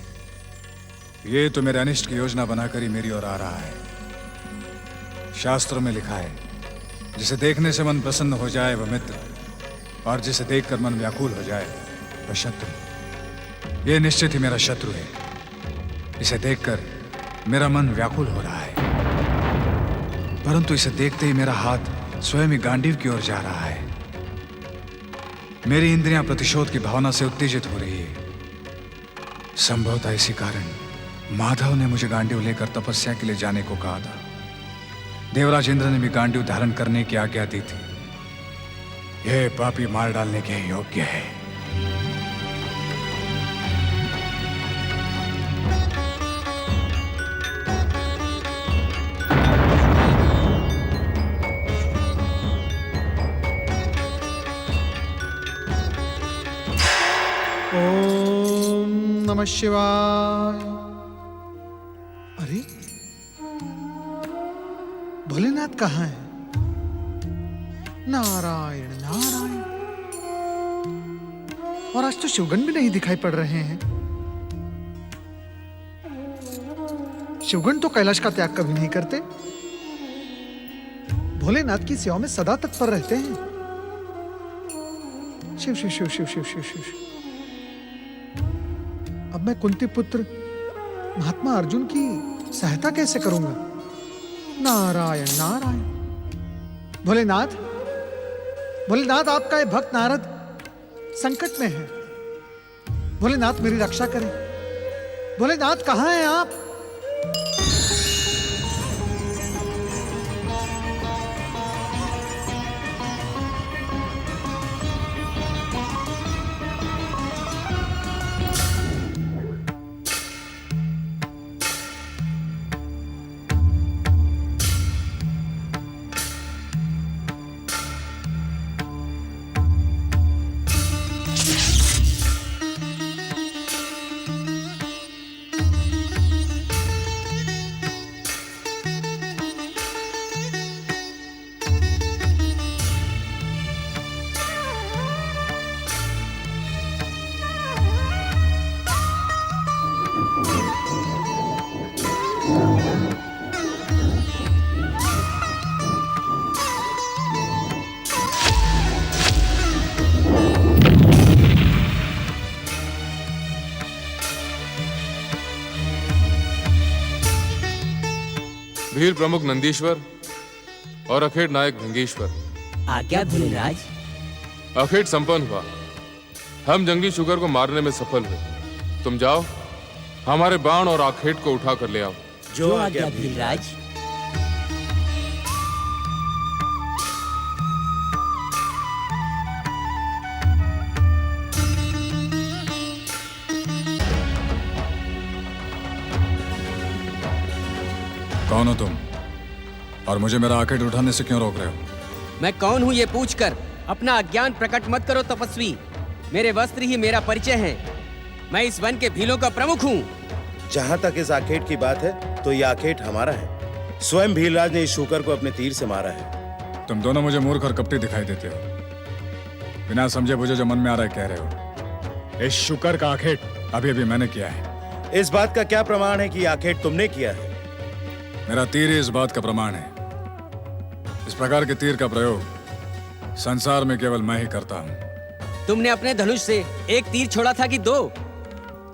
ये तो मेरे अनिष्ट की योजना बनाकर ही मेरी ओर आ रहा है। शास्त्रों में लिखा है, जिसे देखने से मन प्रसन्न हो जाए वह मित्र, और जिसे देखकर मन व्याकुल हो जाए वह शत्रु। ये निश्चित ही मेरा शत्रु है। इसे देखकर मेरा मन व्याकुल हो रहा है, परंतु इसे देखते ही मेरा हाथ स्वयं ही गांडीव की ओर जा रहा है। मेरी इंद्रियां प्रतिशोध की भावना से उत्तेजित हो रही है। संभवतः इसी कारण माधव ने मुझे गांडीव लेकर तपस्या के लिए जाने को कहा था। देवराज इंद्र ने भी गांडीव धारण करने की आज्ञा दी थी। यह पापी मार डालने के योग्य है। ओम नमः शिवाय। अरे भोलेनाथ कहाँ है? नारायण नारायण। और आज तो शिवगण भी नहीं दिखाई पड़ रहे हैं। शिवगण तो कैलाश का त्याग कभी नहीं करते। भोलेनाथ की सेवा में सदा तत्पर रहते हैं। शिव शिव शिव शिव शिव शिव शिव। अब मैं कुंती पुत्र महात्मा अर्जुन की सहायता कैसे करूंगा? नारायण नारायण। भोलेनाथ, भोलेनाथ, आपका ये भक्त नारद संकट में है। भोलेनाथ मेरी रक्षा करें। भोलेनाथ कहाँ हैं आप? भील प्रमुख नंदीश्वर और अखेट नायक भृंगेश्वर। आज्ञा भोलेराज। अखेट संपन्न हुआ। हम जंगली शुगर को मारने में सफल हुए। तुम जाओ, हमारे बाण और आखेट को उठा कर ले आओ। जो आज्ञा भीलराज। कौन हो तुम और मुझे मेरा आखेट उठाने से क्यों रोक रहे हो? मैं कौन हूँ ये पूछकर अपना अज्ञान प्रकट मत करो तपस्वी। मेरे वस्त्र ही मेरा परिचय है। मैं इस वन के भीलों का प्रमुख हूँ। जहाँ तक इस आखेट की बात है तो ये आखेट हमारा है। स्वयं भीलराज ने इस शूकर को अपने तीर से मारा है। तुम दोनों मुझे मूर्ख और कपटी दिखाई देते हो। बिना समझे बुझे जो मन में आ रहा है कह रहे हो। इस शूकर का आखेट अभी अभी मैंने किया है। इस बात का क्या प्रमाण है कि आखेट तुमने किया है? मेरा तीर ही इस बात का प्रमाण है। इस प्रकार के तीर का प्रयोग संसार में केवल मैं ही करता हूँ। तुमने अपने धनुष से एक तीर छोड़ा था कि दो?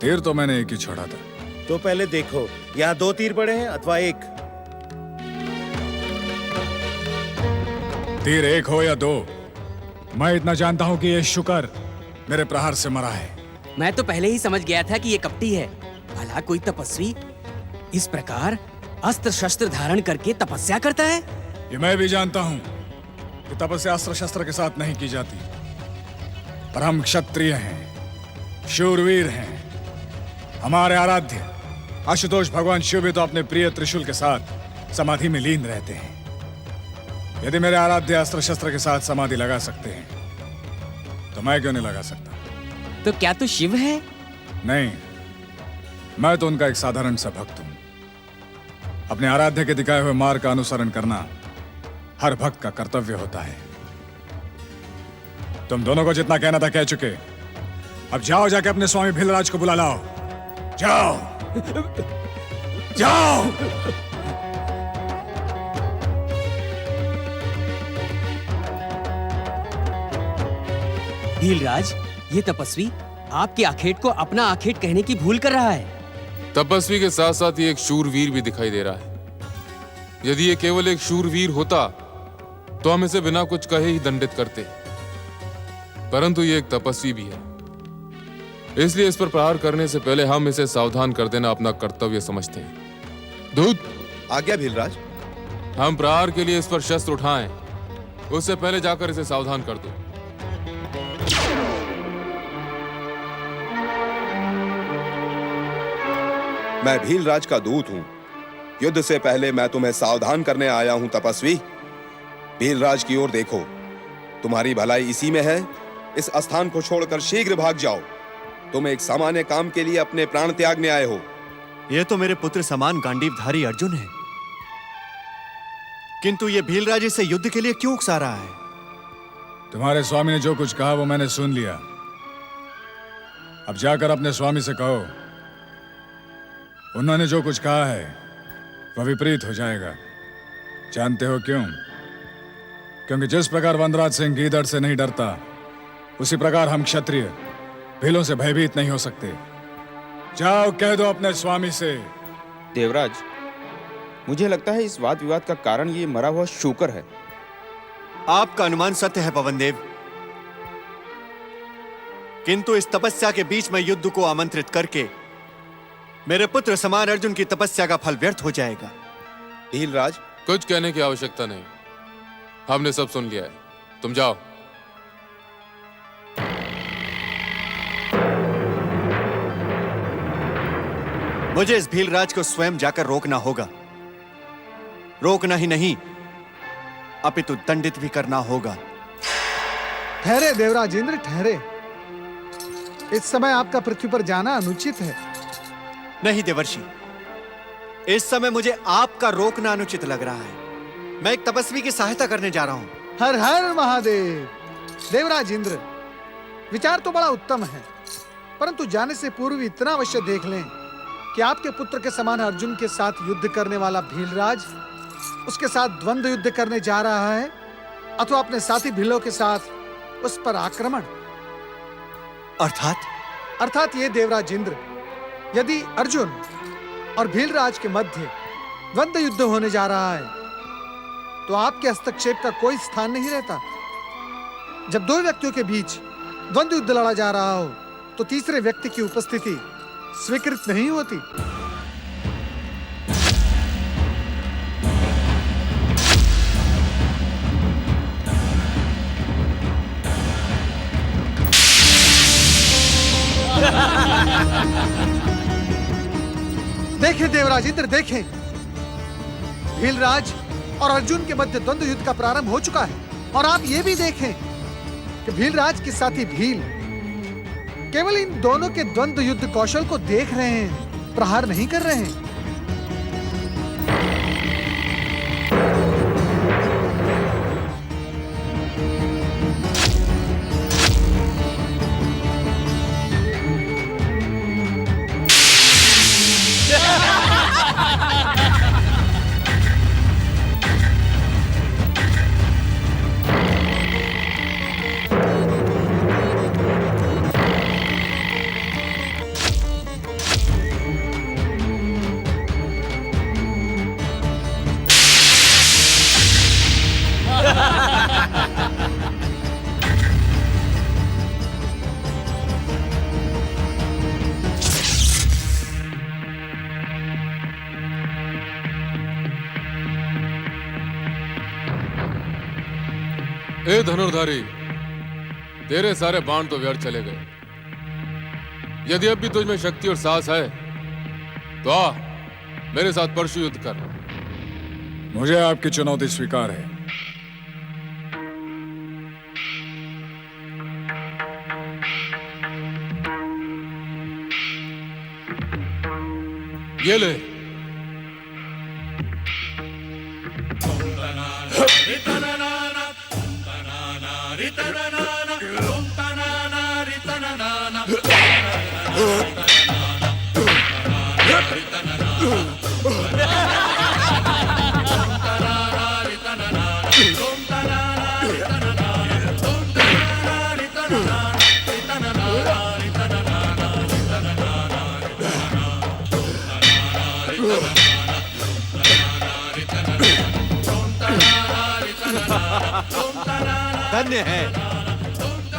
तीर तो मैंने एक ही छोड़ा था। तो पहले देखो, यहाँ 2 तीर पड़े हैं अथवा 1? तीर 1 हो या 2, मैं इतना जानता हूँ कि ये शुकर मेरे प्रहार से मरा है। मैं तो पहले ही समझ गया था कि ये कपटी है। भला कोई तपस्वी इस प्रकार अस्त्र शस्त्र धारण करके तपस्या करता है? ये मैं भी जानता हूँ कि तपस्या अस्त्र शस्त्र के साथ नहीं की जाती। पर हम क्षत्रिय हैं, शूरवीर हैं। हमारे आराध्य आशुतोष भगवान शिव भी तो अपने प्रिय त्रिशूल के साथ समाधि में लीन रहते हैं। यदि मेरे आराध्य अस्त्र शस्त्र के साथ समाधि लगा सकते हैं तो मैं क्यों नहीं लगा सकता? तो क्या तू शिव है? नहीं, मैं तो उनका एक साधारण सा भक्त हूं। अपने आराध्य के दिखाए हुए मार्ग का अनुसरण करना हर भक्त का कर्तव्य होता है। तुम दोनों को जितना कहना था कह चुके। अब जाओ, जाके अपने स्वामी भीलराज को बुला लाओ। जाओ जाओ। भीलराज, ये तपस्वी आपके आखेट को अपना आखेट कहने की भूल कर रहा है। तपस्वी के साथ साथ ये एक शूरवीर भी दिखाई दे रहा है। यदि ये केवल एक शूरवीर होता तो हम इसे बिना कुछ कहे ही दंडित करते, परंतु ये एक तपस्वी भी है। इसलिए इस पर प्रहार करने से पहले हम इसे सावधान कर देना अपना कर्तव्य समझते हैं। दूत, आज्ञा भीलराज। हम प्रहार के लिए इस पर शस्त्र उठाएं, उससे पहले जाकर इसे सावधान कर दो। मैं भीलराज का दूत हूं। युद्ध से पहले मैं तुम्हें सावधान करने आया हूं तपस्वी। भीलराज की ओर देखो, तुम्हारी भलाई इसी में है। इस स्थान को छोड़कर शीघ्र भाग जाओ। तुम एक सामान्य काम के लिए अपने प्राण त्यागने आए हो। ये तो मेरे पुत्र समान गांडीवधारी अर्जुन है, किंतु ये भीलराज इसे युद्ध के लिए क्यों उकसा रहा है? तुम्हारे स्वामी ने जो कुछ कहा वो मैंने सुन लिया। अब जाकर अपने स्वामी से कहो, उन्होंने जो कुछ कहा है वह विपरीत हो जाएगा। जानते हो क्यों? क्योंकि जिस प्रकार वनराज सिंह गीदड़ से नहीं डरता, उसी प्रकार हम क्षत्रिय भीलों से भयभीत नहीं हो सकते। जाओ कह दो अपने स्वामी से। देवराज, मुझे लगता है इस वाद विवाद का कारण ये मरा हुआ शूकर है। आपका अनुमान सत्य है पवन देव, किंतु इस तपस्या के बीच में युद्ध को आमंत्रित करके मेरे पुत्र समान अर्जुन की तपस्या का फल व्यर्थ हो जाएगा। भीलराज, कुछ कहने की आवश्यकता नहीं, हमने सब सुन लिया है, तुम जाओ। मुझे इस भीलराज को स्वयं जाकर रोकना होगा। रोकना ही नहीं, अपितु दंडित भी करना होगा। ठहरे देवराज इंद्र, ठहरे। इस समय आपका पृथ्वी पर जाना अनुचित है। नहीं देवर्षि, इस समय मुझे आपका रोकना अनुचित लग रहा है। मैं एक तपस्वी की सहायता करने जा रहा हूं। हर हर महादेव। देवराज इंद्र, विचार तो बड़ा उत्तम है, परंतु जाने से पूर्व इतना अवश्य देख लें कि आपके पुत्र के समान अर्जुन के साथ युद्ध करने वाला भीलराज उसके साथ द्वंद्व युद्ध करने जा रहा है अथवा अपने साथी भीलों के साथ उस पर आक्रमण। अर्थात ये देवराज इंद्र, यदि अर्जुन और भीलराज के मध्य द्वंद्व युद्ध होने जा रहा है तो आपके हस्तक्षेप का कोई स्थान नहीं रहता। जब दो व्यक्तियों के बीच द्वंद्व युद्ध लड़ा जा रहा हो तो तीसरे व्यक्ति की उपस्थिति स्वीकृत नहीं होती। देखें देवराज इंद्र, देखें, भीलराज और अर्जुन के मध्य द्वंद्व युद्ध का प्रारंभ हो चुका है। और आप ये भी देखें कि भीलराज के साथी भील केवल इन दोनों के द्वंद्व युद्ध कौशल को देख रहे हैं, प्रहार नहीं कर रहे हैं। ए धनुर्धारी, तेरे सारे बाण तो व्यर्थ चले गए। यदि अब भी तुझ में शक्ति और साहस है तो आ मेरे साथ परशु युद्ध कर। मुझे आपकी चुनौती स्वीकार है। ये ले।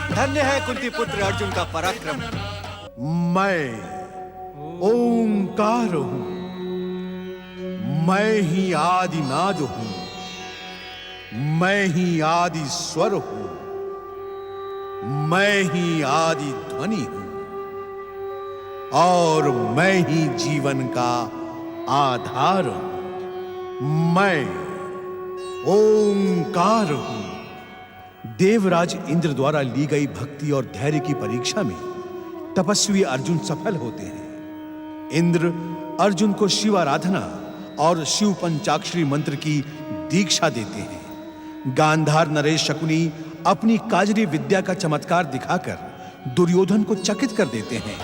धन्य है कुंती पुत्र अर्जुन का पराक्रम। मैं ओंकार हूं, मैं ही आदि नाद हूं, मैं ही आदि स्वर हूं, मैं ही आदि ध्वनि हूं और मैं ही जीवन का आधार हूं। मैं ओंकार हूं। देवराज इंद्र द्वारा ली गई भक्ति और धैर्य की परीक्षा में तपस्वी अर्जुन सफल होते हैं। इंद्र अर्जुन को शिव आराधना और शिव पंचाक्षरी मंत्र की दीक्षा देते हैं। गांधार नरेश शकुनी अपनी काजरी विद्या का चमत्कार दिखाकर दुर्योधन को चकित कर देते हैं।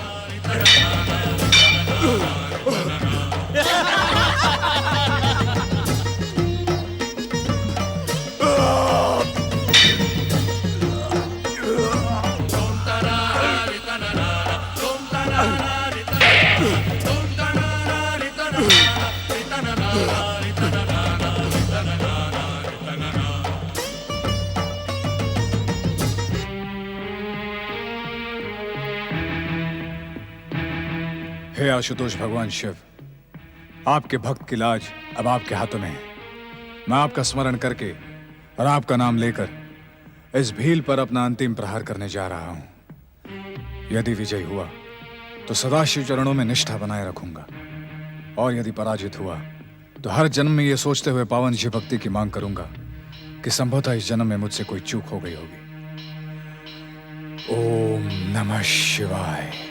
हे आशुतोष भगवान शिव, आपके भक्त की लाज अब आपके हाथों में है। मैं आपका स्मरण करके और आपका नाम लेकर इस भील पर अपना अंतिम प्रहार करने जा रहा हूं। यदि विजय हुआ तो सदाशिव चरणों में निष्ठा बनाए रखूंगा, और यदि पराजित हुआ तो हर जन्म में यह सोचते हुए पावन शिव भक्ति की मांग करूंगा कि संभवतः इस जन्म में मुझसे कोई चूक हो गई होगी। ओम नमः शिवाय।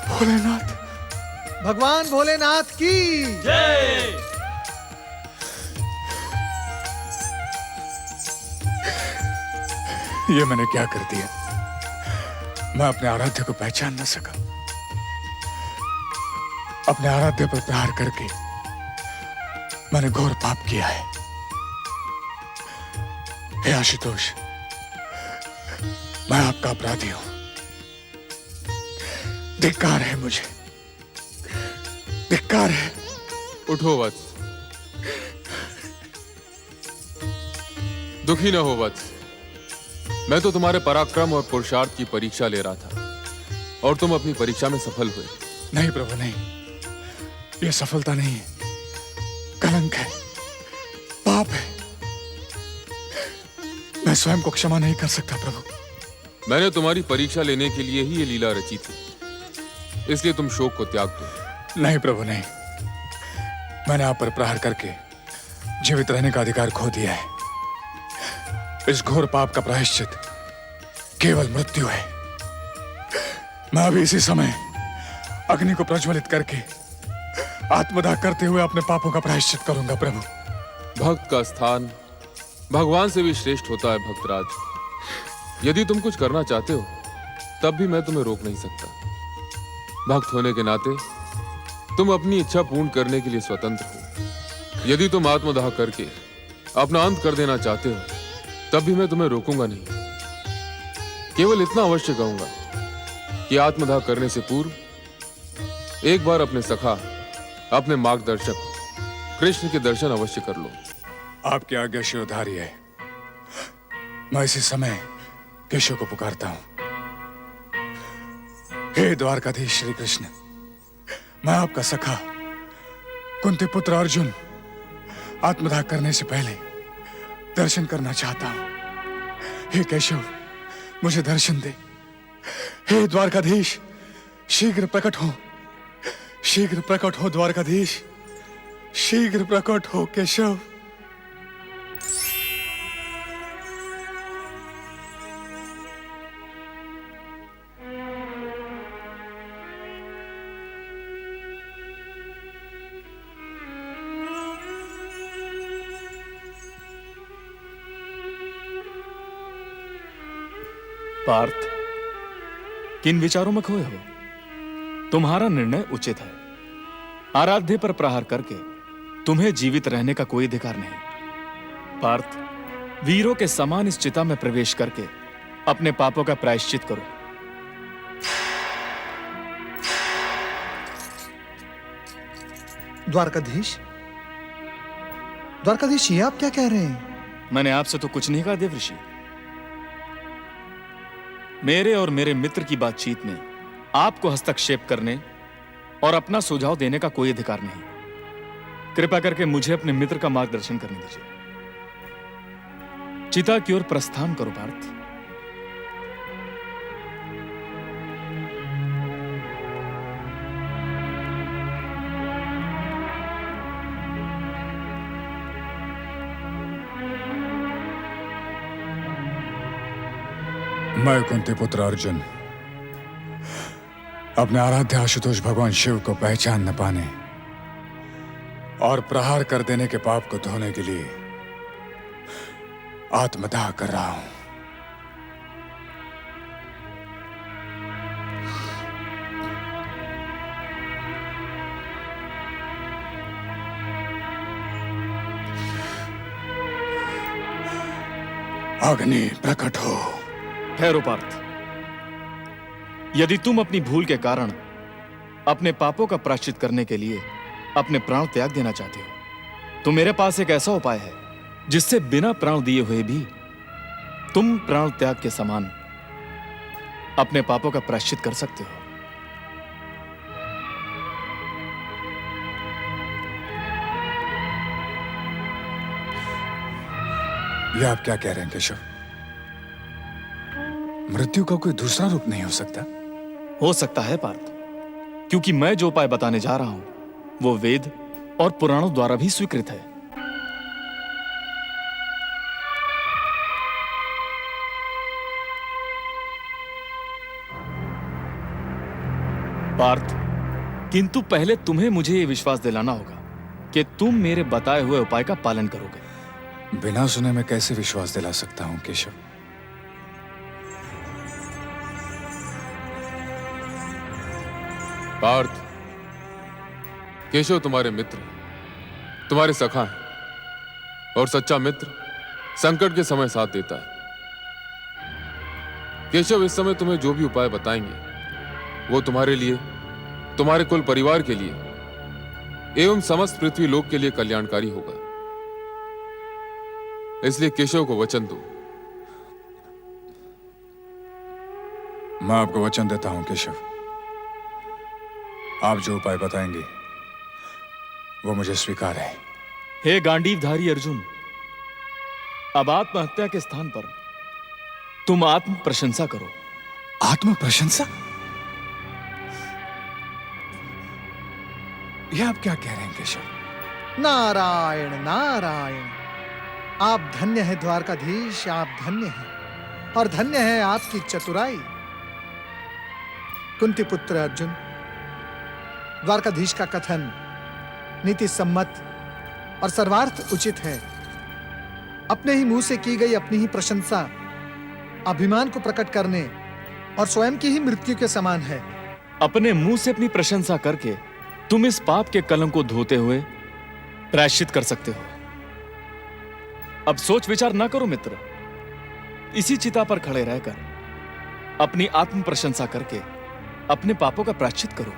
भोलेनाथ, भगवान भोलेनाथ की जय। ये मैंने क्या कर दिया? मैं अपने आराध्य को पहचान न सका। अपने आराध्य पर प्रहार करके मैंने घोर पाप किया है। हे आशुतोष, मैं आपका अपराधी हूं। धिक्कार है मुझे, धिक्कार है। उठो वत्स, दुखी न हो वत्स। मैं तो तुम्हारे पराक्रम और पुरुषार्थ की परीक्षा ले रहा था और तुम अपनी परीक्षा में सफल हुए। नहीं प्रभु, नहीं, यह सफलता नहीं है, कलंक है, पाप है। मैं स्वयं को क्षमा नहीं कर सकता प्रभु। मैंने तुम्हारी परीक्षा लेने के लिए ही ये लीला रची थी, इसलिए तुम शोक को त्याग दो। नहीं प्रभु, नहीं। मैंने आप पर प्रहार करके जीवित रहने का अधिकार खो दिया है। इस घोर पाप का प्रायश्चित केवल मृत्यु है। मैं अभी इसी समय अग्नि को प्रज्वलित करके आत्मदाह करते हुए अपने पापों का प्रायश्चित करूंगा प्रभु। भक्त का स्थान भगवान से भी श्रेष्ठ होता है भक्तराज। यदि तुम कुछ करना चाहते हो तब भी मैं तुम्हें रोक नहीं सकता। भक्त होने के नाते तुम अपनी इच्छा पूर्ण करने के लिए स्वतंत्र हो। यदि तुम आत्मदाह करके अपना अंत कर देना चाहते हो तब भी मैं तुम्हें रोकूंगा नहीं। केवल इतना अवश्य कहूंगा कि आत्मदाह करने से पूर्व एक बार अपने सखा, अपने मार्गदर्शक कृष्ण के दर्शन अवश्य कर लो। आपकी आज्ञा शिरोधार्य है। मैं इसी समय केशव को पुकारता हूं। हे द्वारकाधीश श्री कृष्ण, मैं आपका सखा कुंती पुत्र अर्जुन आत्मदाह करने से पहले दर्शन करना चाहता हूं। हे केशव, मुझे दर्शन दे। हे द्वारकाधीश, शीघ्र प्रकट हो, शीघ्र प्रकट हो द्वारकाधीश, शीघ्र प्रकट हो केशव। पार्थ, किन विचारों में खोए हो? तुम्हारा निर्णय उचित है। आराध्य पर प्रहार करके तुम्हें जीवित रहने का कोई अधिकार नहीं। पार्थ, वीरों के समान इस चिता में प्रवेश करके अपने पापों का प्रायश्चित करो। द्वारकाधीश, द्वारकाधीश, ये आप क्या कह रहे हैं? मैंने आपसे तो कुछ नहीं कहा देवऋषि। मेरे और मेरे मित्र की बातचीत में आपको हस्तक्षेप करने और अपना सुझाव देने का कोई अधिकार नहीं। कृपया करके मुझे अपने मित्र का मार्गदर्शन करने दीजिए। चिता की ओर प्रस्थान करो पार्थ। मैं कुंती पुत्र अर्जुन अपने आराध्य आशुतोष भगवान शिव को पहचान न पाने और प्रहार कर देने के पाप को धोने के लिए आत्मदाह कर रहा हूं। अग्नि प्रकट हो। ठहरो पार्थ, यदि तुम अपनी भूल के कारण अपने पापों का प्रायश्चित करने के लिए अपने प्राण त्याग देना चाहते हो तो मेरे पास एक ऐसा उपाय है जिससे बिना प्राण दिए हुए भी तुम प्राण त्याग के समान अपने पापों का प्रायश्चित कर सकते हो। यह आप क्या कह रहे हैं केशव? मृत्यु का कोई दूसरा रूप नहीं हो सकता? हो सकता है पार्थ, क्योंकि मैं जो उपाय बताने जा रहा हूं वो वेद और पुराणों द्वारा भी स्वीकृत है। पार्थ, किंतु पहले तुम्हें मुझे यह विश्वास दिलाना होगा कि तुम मेरे बताए हुए उपाय का पालन करोगे। बिना सुने मैं कैसे विश्वास दिला सकता हूं केशव? पार्थ, केशव तुम्हारे मित्र, तुम्हारे सखा हैं और सच्चा मित्र संकट के समय साथ देता है। केशव इस समय तुम्हें जो भी उपाय बताएंगे वो तुम्हारे लिए, तुम्हारे कुल परिवार के लिए एवं समस्त पृथ्वी लोक के लिए कल्याणकारी होगा। इसलिए केशव को वचन दो। मैं आपको वचन देता हूं केशव, आप जो उपाय बताएंगे वो मुझे स्वीकार है। हे गांडीवधारी अर्जुन, अब आत्महत्या के स्थान पर तुम आत्म प्रशंसा करो। आत्म प्रशंसा? यह आप क्या कह रहे हैं केशव? नारायण नारायण, आप धन्य है द्वारकाधीश, आप धन्य हैं और धन्य है आपकी चतुराई। कुंती पुत्र अर्जुन, द्वारकाधीश का कथन नीति सम्मत और सर्वार्थ उचित है। अपने ही मुंह से की गई अपनी ही प्रशंसा अभिमान को प्रकट करने और स्वयं की ही मृत्यु के समान है। अपने मुंह से अपनी प्रशंसा करके तुम इस पाप के कलंक को धोते हुए प्रायश्चित कर सकते हो। अब सोच विचार ना करो मित्र, इसी चिता पर खड़े रहकर अपनी आत्म प्रशंसा करके अपने पापों का प्रायश्चित करो।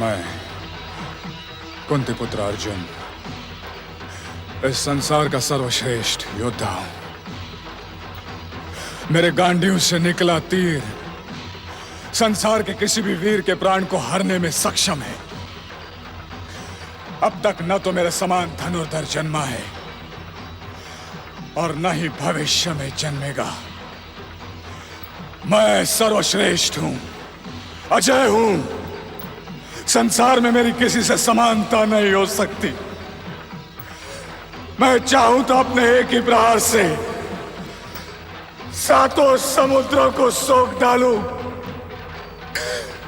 मैं कुंती पुत्र अर्जुन इस संसार का सर्वश्रेष्ठ योद्धा हूं। मेरे गांडियों से निकला तीर संसार के किसी भी वीर के प्राण को हरने में सक्षम है। अब तक न तो मेरे समान धनुर्धर जन्मा है और न ही भविष्य में जन्मेगा। मैं सर्वश्रेष्ठ हूं, अजय हूं। संसार में मेरी किसी से समानता नहीं हो सकती। मैं चाहूं तो अपने एक ही प्रहार से सातों समुद्रों को सोख डालूं,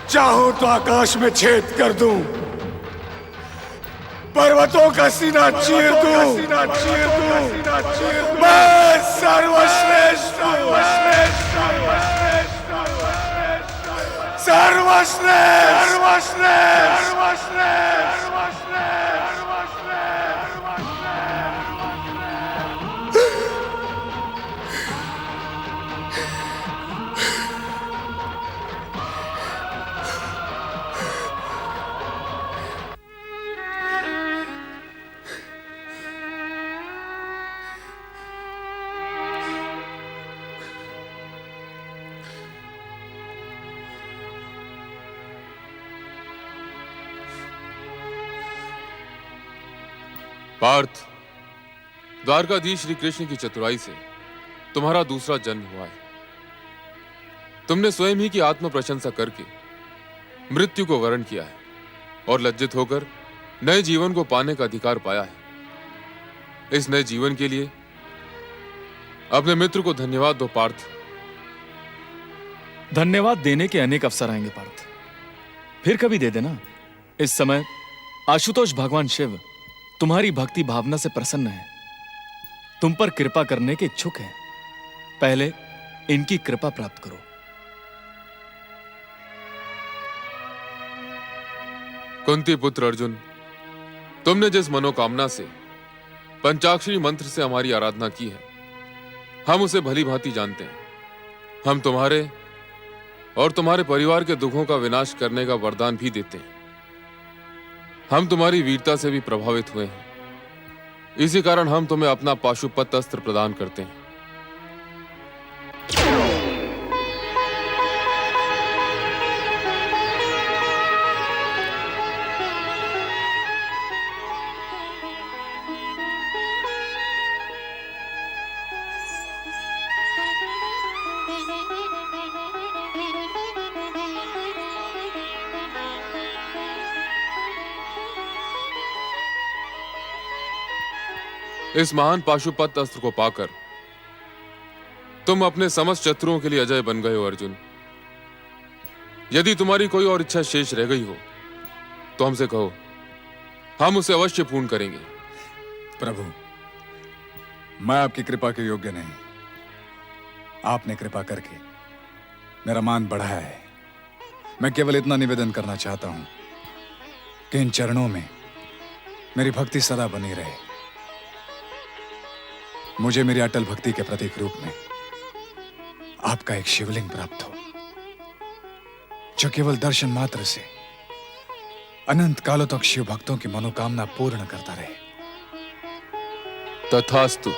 चाहूं तो आकाश में छेद कर दूं, पर्वतों का सीना चीर दूं। मैं सर्वश्रेष्ठ हूं, सर्वश्रेष्ठ, सर्वश्रेष्ठ। पार्थ, द्वारकाधीश श्री कृष्ण की चतुराई से तुम्हारा दूसरा जन्म हुआ है। तुमने स्वयं ही की आत्म प्रशंसा करके मृत्यु को वरण किया है और लज्जित होकर नए जीवन को पाने का अधिकार पाया है। इस नए जीवन के लिए अपने मित्र को धन्यवाद दो पार्थ। धन्यवाद देने के अनेक अवसर आएंगे पार्थ, फिर कभी दे देना। इस समय आशुतोष भगवान शिव तुम्हारी भक्ति भावना से प्रसन्न है, तुम पर कृपा करने के इच्छुक हैं। पहले इनकी कृपा प्राप्त करो। कुंती पुत्र अर्जुन, तुमने जिस मनोकामना से पंचाक्षरी मंत्र से हमारी आराधना की है, हम उसे भली भांति जानते हैं। हम तुम्हारे और तुम्हारे परिवार के दुखों का विनाश करने का वरदान भी देते हैं। हम तुम्हारी वीरता से भी प्रभावित हुए हैं, इसी कारण हम तुम्हें अपना पाशुपत अस्त्र प्रदान करते हैं। इस महान पाशुपत अस्त्र को पाकर तुम अपने समस्त शत्रुओं के लिए अजय बन गए हो अर्जुन। यदि तुम्हारी कोई और इच्छा शेष रह गई हो तो हमसे कहो, हम उसे अवश्य पूर्ण करेंगे। प्रभु, मैं आपकी कृपा के योग्य नहीं। आपने कृपा करके मेरा मान बढ़ाया है। मैं केवल इतना निवेदन करना चाहता हूं कि इन चरणों में मेरी भक्ति सदा बनी रहे। मुझे मेरी अटल भक्ति के प्रतीक रूप में आपका एक शिवलिंग प्राप्त हो, जो केवल दर्शन मात्र से अनंत कालों तक शिव भक्तों की मनोकामना पूर्ण करता रहे। तथास्तु।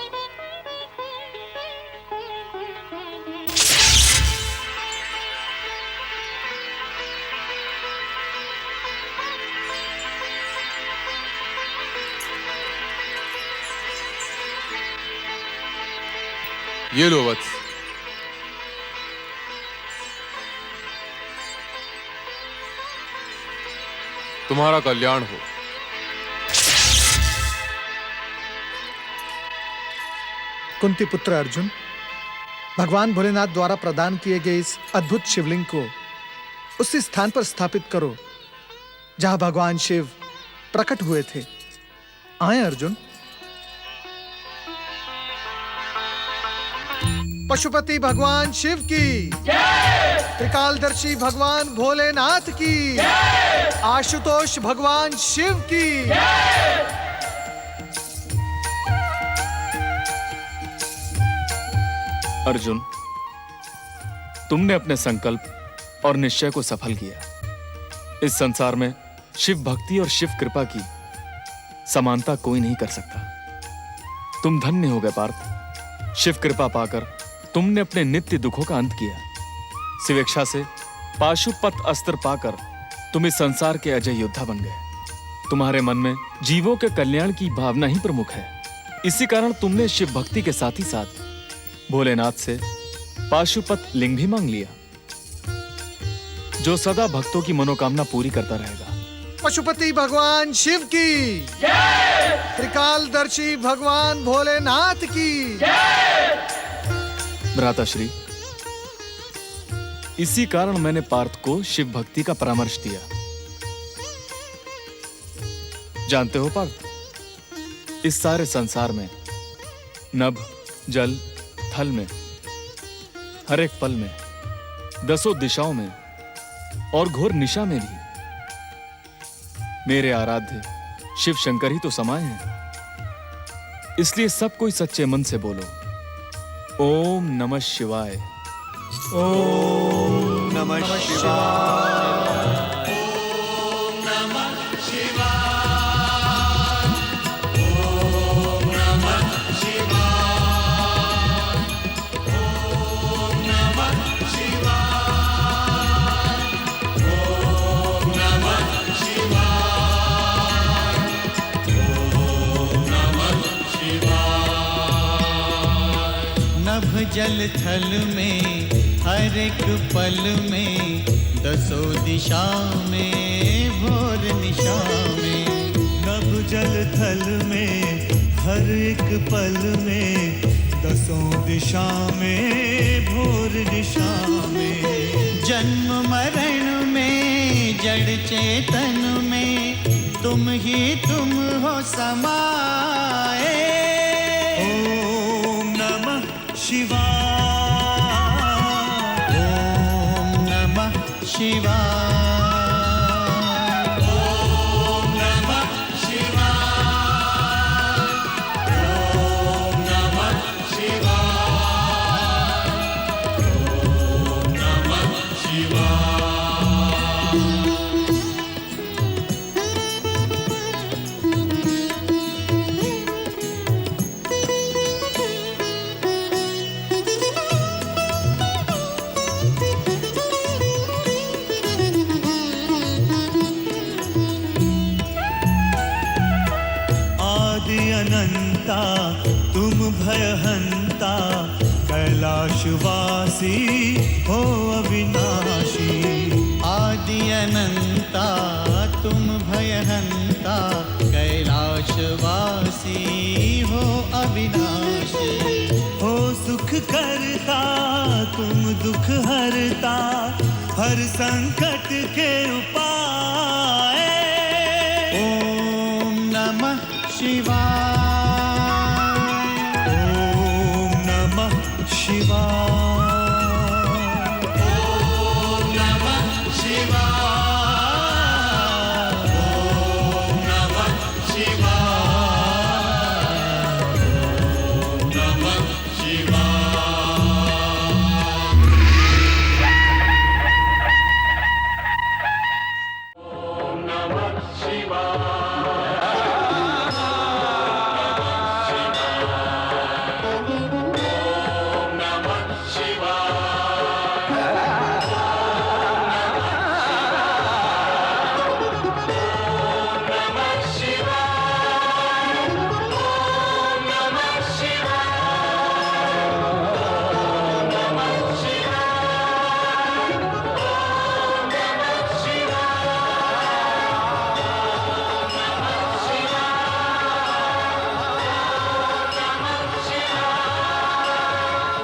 ये लो वत्स, तुम्हारा कल्याण हो। कुंती पुत्र अर्जुन, भगवान भोलेनाथ द्वारा प्रदान किए गए इस अद्भुत शिवलिंग को उसी स्थान पर स्थापित करो जहां भगवान शिव प्रकट हुए थे। आए अर्जुन। पशुपति भगवान शिव की, त्रिकालदर्शी भगवान भोलेनाथ की, आशुतोष भगवान शिव की। अर्जुन, तुमने अपने संकल्प और निश्चय को सफल किया। इस संसार में शिव भक्ति और शिव कृपा की समानता कोई नहीं कर सकता। तुम धन्य हो गए पार्थ। शिव कृपा पाकर तुमने अपने नित्य दुखों का अंत किया। शिवेच्छा से पाशुपत अस्त्र पाकर तुम इस संसार के अजय योद्धा बन गए। तुम्हारे मन में जीवों के कल्याण की भावना ही प्रमुख है। इसी कारण तुमने शिव भक्ति के साथ ही साथ भोलेनाथ से पाशुपत लिंग भी मांग लिया, जो सदा भक्तों की मनोकामना पूरी करता रहेगा। पशुपति भगवान शिव की, त्रिकालदर्शी भगवान भोलेनाथ की। भ्राताश्री, इसी कारण मैंने पार्थ को शिव भक्ति का परामर्श दिया। जानते हो पार्थ, इस सारे संसार में नभ, जल, थल में, हर एक पल में, दसों दिशाओं में और घोर निशा में भी मेरे आराध्य शिव शंकर ही तो समाये हैं। इसलिए सब कोई सच्चे मन से बोलो, ओम नमः शिवाय। ओम नमः शिवाय। नभ जल थल में हर एक पल में दसों दिशा में भोर निशा में। नभ जल थल में हर एक पल में दसों दिशा में भोर दिशा में। जन्म मरण में जड़ चेतन में तुम ही तुम हो समाए। ओम नमः शिवाय। ओम नमः शिवाय। ओम नमः शिवाय। ओम नमः शिवाय। ओम नमः शिवाय। अनंता तुम भयहंता कैलाशवासी हो अविनाशी। आदि अनंता तुम भयहंता कैलाशवासी हो अविनाशी। हो सुख करता तुम दुख हरता हर संकट के उपाय। ओम नमः शिवाय।